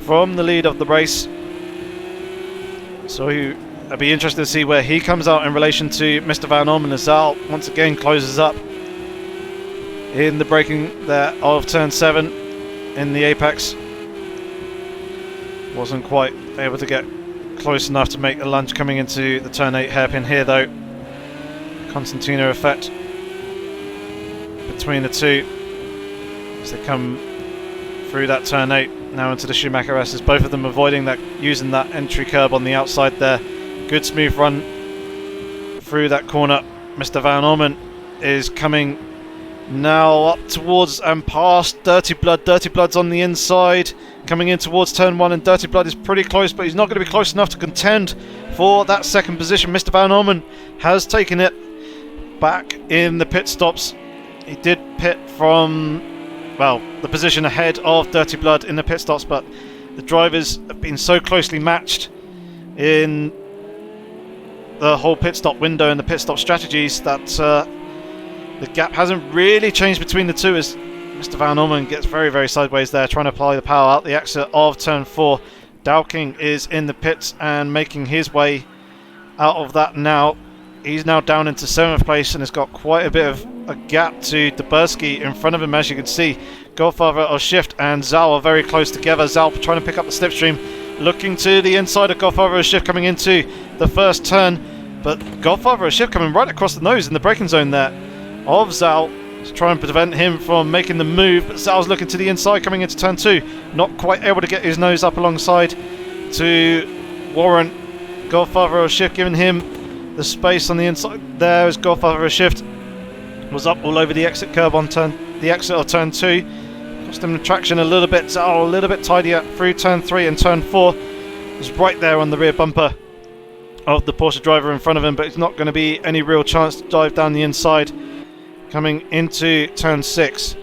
from the lead of the race. So I'll be interested to see where he comes out in relation to Mr. Van Orman, as Zal once again closes up in the braking there of turn 7 in the apex. Wasn't quite able to get close enough to make the lunge coming into the turn 8 hairpin here though. Constantino effect between the two as they come through that turn 8 now into the Schumacher S's. Both of them avoiding that, using that entry curb on the outside there. Good smooth run through that corner. Mr. Van Orman is coming now up towards and past Dirty Blood. Dirty Blood's on the inside coming in towards turn 1, and Dirty Blood is pretty close, but he's not going to be close enough to contend for that second position. Mr. Van Orman has taken it back in the pit stops. He did pit from, well, the position ahead of Dirty Blood in the pit stops, but the drivers have been so closely matched in the whole pit stop window and the pit stop strategies that the gap hasn't really changed between the two, as Mr. Van Orman gets very, very sideways there, trying to apply the power out the exit of turn 4. Dowking is in the pits and making his way out of that now. He's now down into 7th place and has got quite a bit of a gap to Dubersky in front of him, as you can see. Godfather of Shift and Zal are very close together. Zal trying to pick up the slipstream, looking to the inside of Godfather of Shift coming into the first turn, but Godfather of Shift coming right across the nose in the braking zone there of Zal to try and prevent him from making the move. But Zal's looking to the inside coming into turn 2, not quite able to get his nose up alongside to warrant Godfather of Shift, giving him the space on the inside there as Godfather of Shift was up all over the exit curb on the exit of turn 2. Lost him the traction a little bit. Zal a little bit tidier through turn 3, and turn 4 was right there on the rear bumper of the Porsche driver in front of him, but it's not going to be any real chance to dive down the inside coming into turn 6,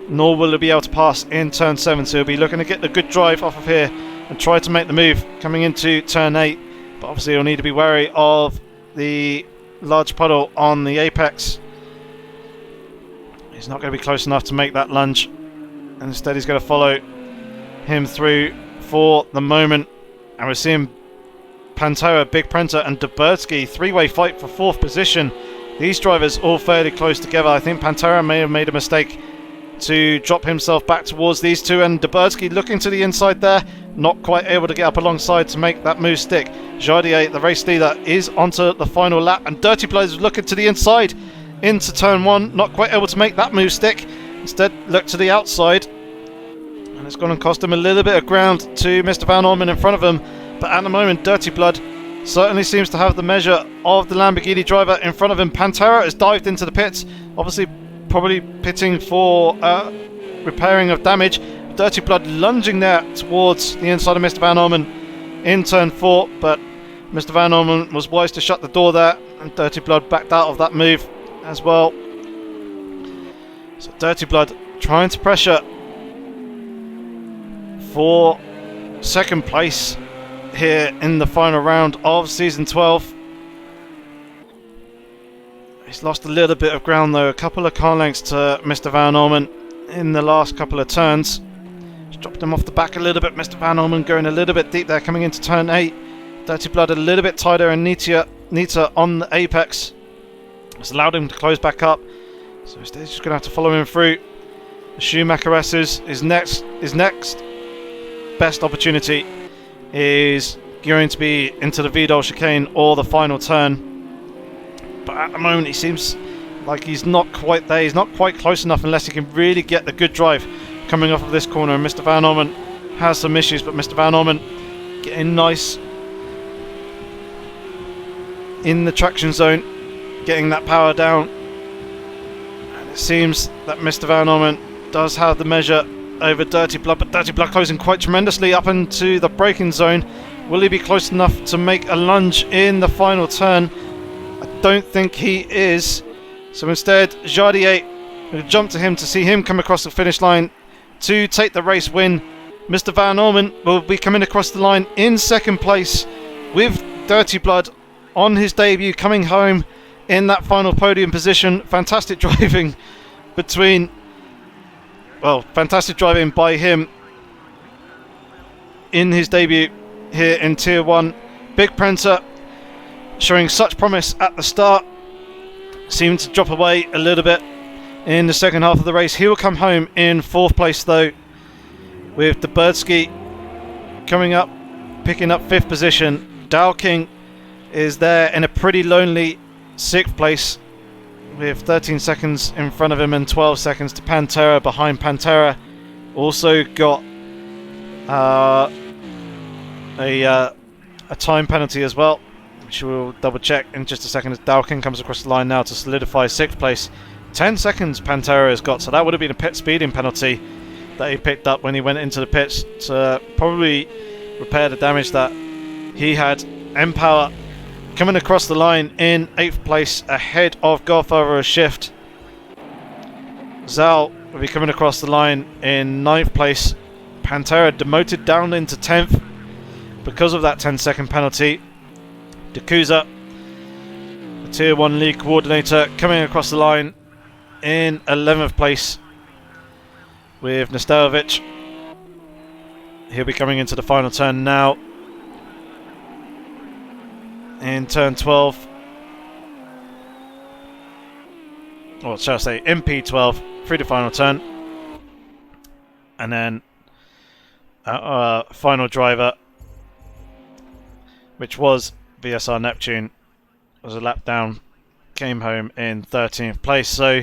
nor will he be able to pass in turn 7, so he'll be looking to get the good drive off of here and try to make the move coming into turn 8, but obviously he'll need to be wary of the large puddle on the apex. He's not going to be close enough to make that lunge, and instead he's going to follow him through for the moment. And we're seeing Pantera, Big Prenta and Dubersky, three-way fight for 4th position. These drivers all fairly close together. I think Pantera may have made a mistake to drop himself back towards these two, and Dubersky looking to the inside there, not quite able to get up alongside to make that move stick. Jardier, the race leader, is onto the final lap, and Dirty Blood is looking to the inside into turn 1, not quite able to make that move stick. Instead look to the outside, and it's going to cost him a little bit of ground to Mr. Van Orman in front of him. But at the moment Dirty Blood certainly seems to have the measure of the Lamborghini driver in front of him. Pantera has dived into the pits, obviously probably pitting for repairing of damage. Dirty Blood lunging there towards the inside of Mr. Van Orman in turn 4, but Mr. Van Orman was wise to shut the door there, and Dirty Blood backed out of that move as well. So Dirty Blood trying to pressure for 2nd place here in the final round of season 12. He's lost a little bit of ground though, a couple of car lengths to Mr. Van Orman in the last couple of turns. Just dropped him off the back a little bit. Mr. Van Orman going a little bit deep there coming into turn 8. Dirty Blood a little bit tighter and neater on the apex. It's allowed him to close back up, so he's just going to have to follow him through. The Schumacher S's his next best opportunity is going to be into the Vidal chicane or the final turn, but at the moment he seems like he's not quite there. He's not quite close enough unless he can really get the good drive coming off of this corner, and Mr. Van Orman has some issues, but Mr. Van Orman getting nice in the traction zone, getting that power down, and it seems that Mr. Van Orman does have the measure over Dirty Blood, but Dirty Blood closing quite tremendously up into the braking zone. Will he be close enough to make a lunge in the final turn? I don't think he is, so instead Jardier will jump to him to see him come across the finish line to take the race win. Mr. Van Orman will be coming across the line in 2nd place with Dirty Blood on his debut, coming home in that final podium position. Fantastic driving fantastic driving by him in his debut here in Tier 1. Big Prenta showing such promise at the start, seemed to drop away a little bit in the second half of the race. He will come home in 4th place though, with Nurburgring coming up, picking up 5th position. Dalking is there in a pretty lonely 6th place with 13 seconds in front of him and 12 seconds to Pantera behind. Pantera also got a time penalty as well, which we'll double check in just a second as Dalkin comes across the line now to solidify 6th place. 10 seconds Pantera has got, so that would have been a pit speeding penalty that he picked up when he went into the pits to probably repair the damage that he had. Empower coming across the line in 8th place ahead of Godfather Shift. Zal will be coming across the line in 9th place. Pantera demoted down into 10th because of that 10-second penalty. Dakuza, the Tier 1 league coordinator, coming across the line in 11th place with Nastalovic. He'll be coming into the final turn now in turn 12. Or shall I say MP12 through the final turn. And then final driver, which was VSR Neptune, was a lap down, came home in 13th place. So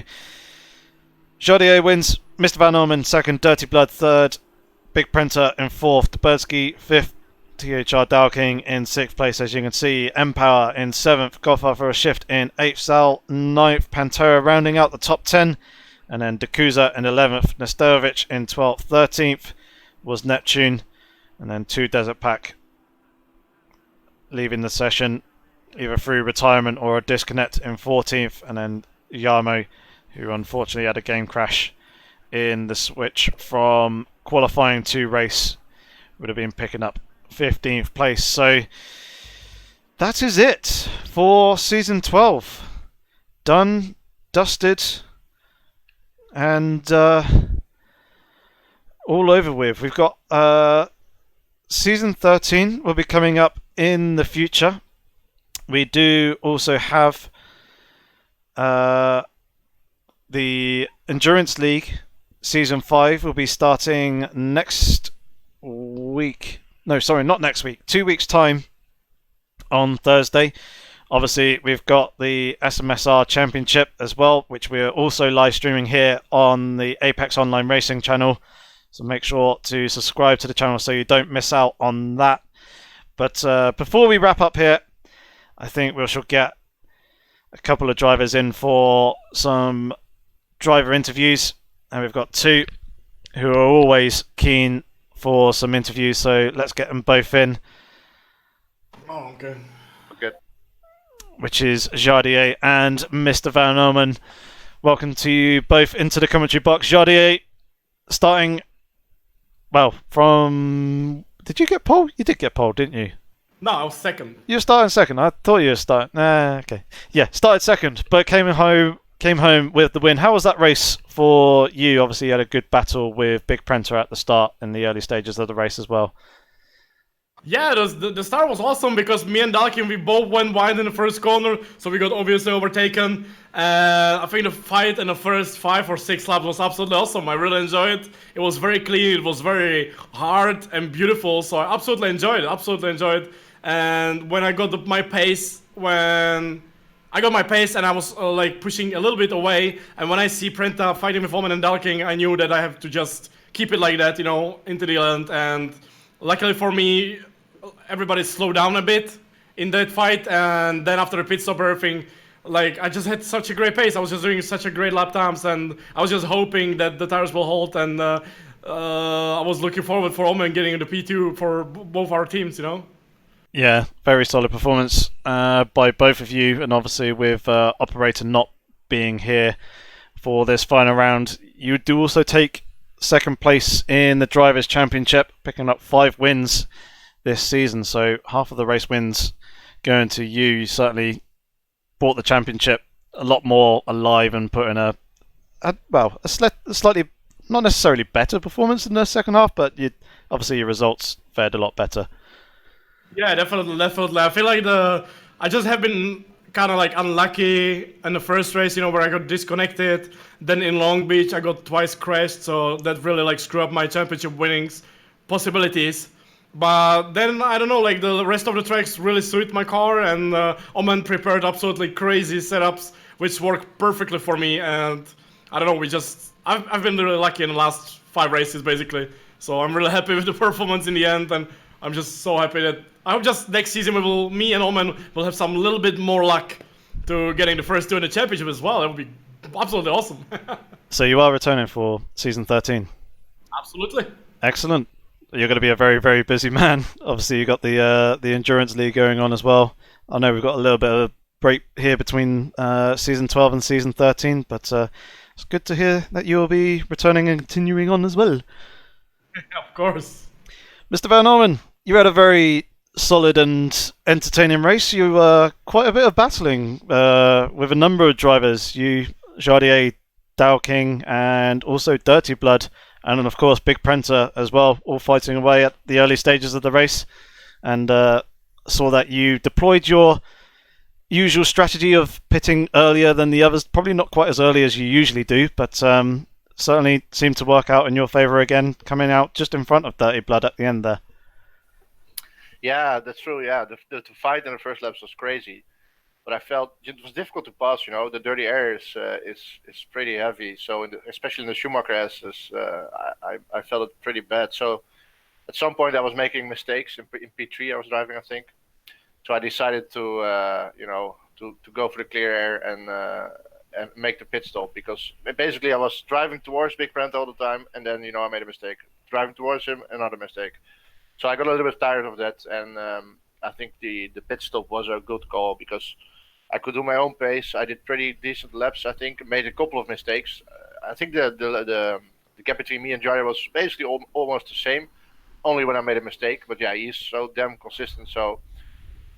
Jardier wins, Mr. Van Orman 2nd, Dirty Blood 3rd, Big Printer in 4th, Nurburgring 5th, THR Dalking in 6th place, as you can see. Empower in 7th, Godfather Shift in 8th, Sal 9th, Pantera rounding out the top 10, and then Dakuza in 11th, Nastalovic in 12th, 13th was Neptune, and then 2 Desert Pack leaving the session either through retirement or a disconnect in 14th, and then Yamo, who unfortunately had a game crash in the switch from qualifying to race, would have been picking up 15th place. So that is it for season 12. Done, dusted, and all over with. We've got season 13 will be coming up in the future. We do also have the Endurance League season 5 will be starting next week. No, sorry, not next week. 2 weeks' time on Thursday. Obviously, we've got the SMSR Championship as well, which we're also live streaming here on the Apex Online Racing channel. So make sure to subscribe to the channel so you don't miss out on that. But before we wrap up here, I think we shall get a couple of drivers in for some driver interviews. And we've got 2 who are always keen for some interviews, so let's get them both in. Oh, okay. Good. Which is Jardier and Mr. Van Orman. Welcome to you both into the commentary box. Jardier, starting, well, from... Did you get pole? You did get pole, didn't you? No, I was 2nd. You were starting 2nd. I thought you were starting... okay. Yeah, started 2nd, but came home with the win. How was that race for you? Obviously, you had a good battle with Big Prenter at the start in the early stages of the race as well. Yeah, the start was awesome because me and Dalkin, we both went wide in the first corner, so we got obviously overtaken. I think the fight in the first 5 or 6 laps was absolutely awesome. I really enjoyed it. It was very clean, it was very hard and beautiful, so I absolutely enjoyed it. And when I got my pace, and I was like pushing a little bit away, and when I see Prenta fighting with Omen and Dalking, I knew that I have to just keep it like that, you know, into the end. And luckily for me, everybody slowed down a bit in that fight, and then after the pit stop, everything, like, I just had such a great pace. I was just doing such a great lap times, and I was just hoping that the tires will hold, and I was looking forward for Omen getting the P2 for both our teams, you know. Yeah, very solid performance by both of you, and obviously with Operator not being here for this final round, you do also take 2nd place in the Drivers' Championship, picking up 5 wins this season, so half of the race wins going to you. You certainly brought the championship a lot more alive and put in a slightly, not necessarily better performance in the second half, but obviously your results fared a lot better. Yeah, definitely. I feel like I just have been kind of like unlucky in the first race, you know, where I got disconnected. Then in Long Beach, I got twice crashed, so that really like screwed up my championship winnings possibilities. But then I don't know, like the rest of the tracks really suit my car, and Oman prepared absolutely crazy setups which work perfectly for me. And I don't know, I've been really lucky in the last 5 races basically. So I'm really happy with the performance in the end, and I'm just so happy that I hope just next season me and Oman will have some little bit more luck to getting the first 2 in the championship as well. That would be absolutely awesome. So you are returning for season 13. Absolutely. Excellent. You're going to be a very, very busy man. Obviously, you've got the Endurance League going on as well. I know we've got a little bit of a break here between season 12 and season 13, but it's good to hear that you'll be returning and continuing on as well. Of course. Mr. Van Owen, you had a very solid and entertaining race. You were quite a bit of battling with a number of drivers. You, Jardier, Dow King, and also Dirty Blood, and then of course Big Prenta as well, all fighting away at the early stages of the race. And saw that you deployed your usual strategy of pitting earlier than the others. Probably not quite as early as you usually do, but certainly seemed to work out in your favour again, coming out just in front of Dirty Blood at the end there. Yeah, that's true. Yeah, the fight in the first laps was crazy, but I felt it was difficult to pass. You know, the dirty air is pretty heavy. So especially in the Schumacher S's, I felt it pretty bad. So at some point I was making mistakes in P3. I was driving, I think. So I decided to to go for the clear air and make the pit stop, because basically I was driving towards Big Brent all the time, and then I made a mistake. Driving towards him, another mistake. So I got a little bit tired of that, and I think the pit stop was a good call, because I could do my own pace. I did pretty decent laps, I think. Made a couple of mistakes. I think the gap between me and Jari was basically almost the same, only when I made a mistake. But yeah, he's so damn consistent. So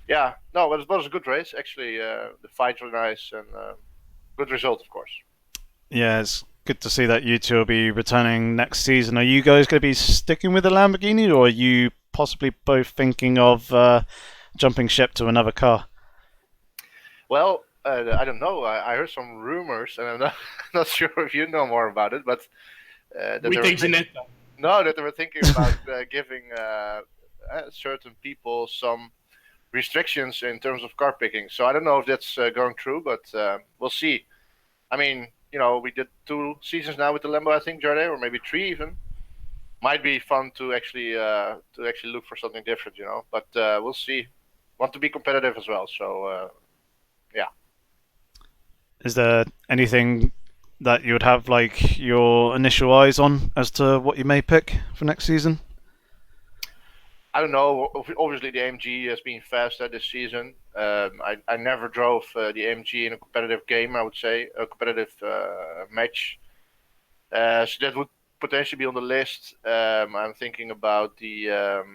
yeah, no, it was a good race actually. The fights were nice, and good result, of course. Yeah, it's good to see that you two will be returning next season. Are you guys going to be sticking with the Lamborghini, or are you possibly both thinking of jumping ship to another car? Well, I don't know. I heard some rumors, and I'm not sure if you know more about it, but that they were thinking about giving certain people some restrictions in terms of car picking. So I don't know if that's going through, but we'll see. I mean, we did 2 seasons now with the Lambo, I think, Jarde, or maybe 3 even. Might be fun to actually look for something different, But we'll see. Want to be competitive as well, so yeah. Is there anything that you would have like your initial eyes on as to what you may pick for next season? I don't know. Obviously, the AMG has been faster this season. I never drove the AMG in a competitive game, I would say, a competitive match. So that would potentially be on the list. I'm thinking about the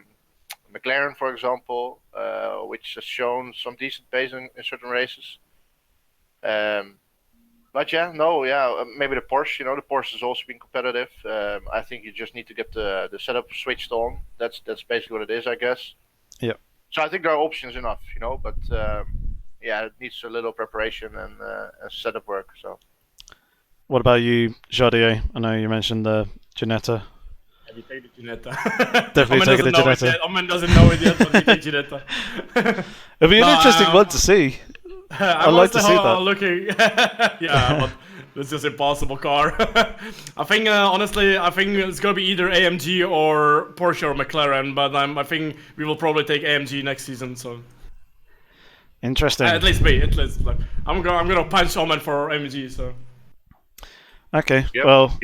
McLaren, for example, which has shown some decent pace in certain races. But yeah, maybe the Porsche. The Porsche has also been competitive. I think you just need to get the setup switched on. That's basically what it is, I guess. Yeah. So I think there are options enough, but yeah, it needs a little preparation and setup work. So. What about you, Jardier? I know you mentioned the Ginetta. Yeah, we take the Ginetta. Definitely take the Ginetta. Omen doesn't know it yet, but we take Ginetta. It'll be an interesting one to see. I'd like to see that. Looking, yeah, but it's just impossible car. I think, honestly, it's gonna be either AMG or Porsche or McLaren, but I think we will probably take AMG next season. So interesting. At least me. Like, I'm gonna punch Omen for AMG. So. Okay. Yep, well,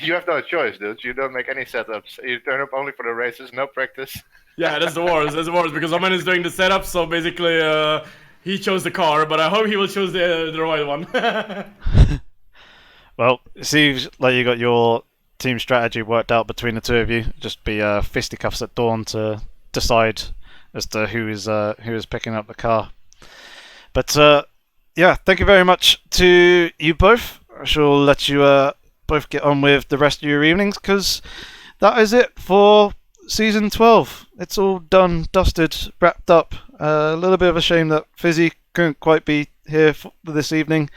you have no choice, dude. You don't make any setups. You turn up only for the races, no practice. Yeah, that's the worst. That's the worst, because Omen is doing the setup, so basically. He chose the car, but I hope he will choose the right one. Well, it seems like you got your team strategy worked out between the two of you. Just be fisticuffs at dawn to decide as to who is picking up the car. But yeah, thank you very much to you both. I shall let you both get on with the rest of your evenings, because that is it for Season 12. It's all done, dusted, wrapped up. A little bit of a shame that Fizzy couldn't quite be here for this evening,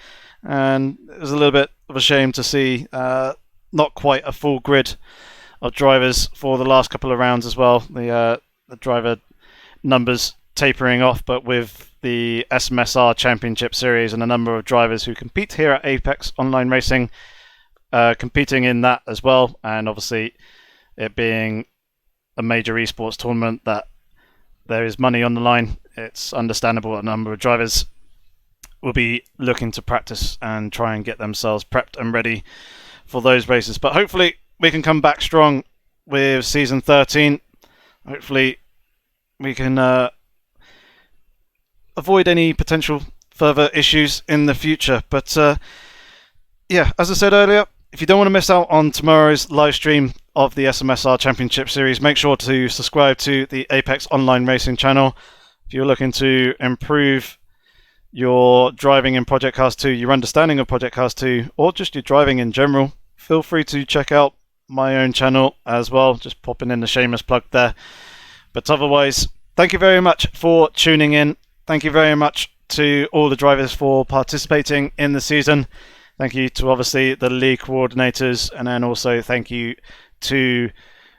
and it was a little bit of a shame to see not quite a full grid of drivers for the last couple of rounds as well. The driver numbers tapering off, but with the SMSR Championship Series and a number of drivers who compete here at Apex Online Racing competing in that as well, and obviously it being a major esports tournament that there is money on the line, it's understandable that a number of drivers will be looking to practice and try and get themselves prepped and ready for those races. But hopefully we can come back strong with season 13. Hopefully we can avoid any potential further issues in the future. But yeah, as I said earlier, if you don't want to miss out on tomorrow's live stream of the SMSR Championship Series, make sure to subscribe to the Apex Online Racing channel. If you're looking to improve your driving in Project Cars 2, your understanding of Project Cars 2, or just your driving in general, feel free to check out my own channel as well. Just popping in the shameless plug there. But otherwise, thank you very much for tuning in. Thank you very much to all the drivers for participating in the season. Thank you to obviously the league coordinators, and then also thank you to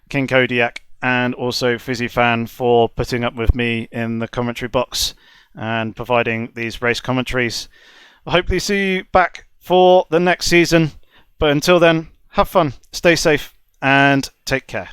King Kodiak and also Fizzy Fan for putting up with me in the commentary box and providing these race commentaries. I hope to see you back for the next season, but until then, have fun, stay safe, and take care.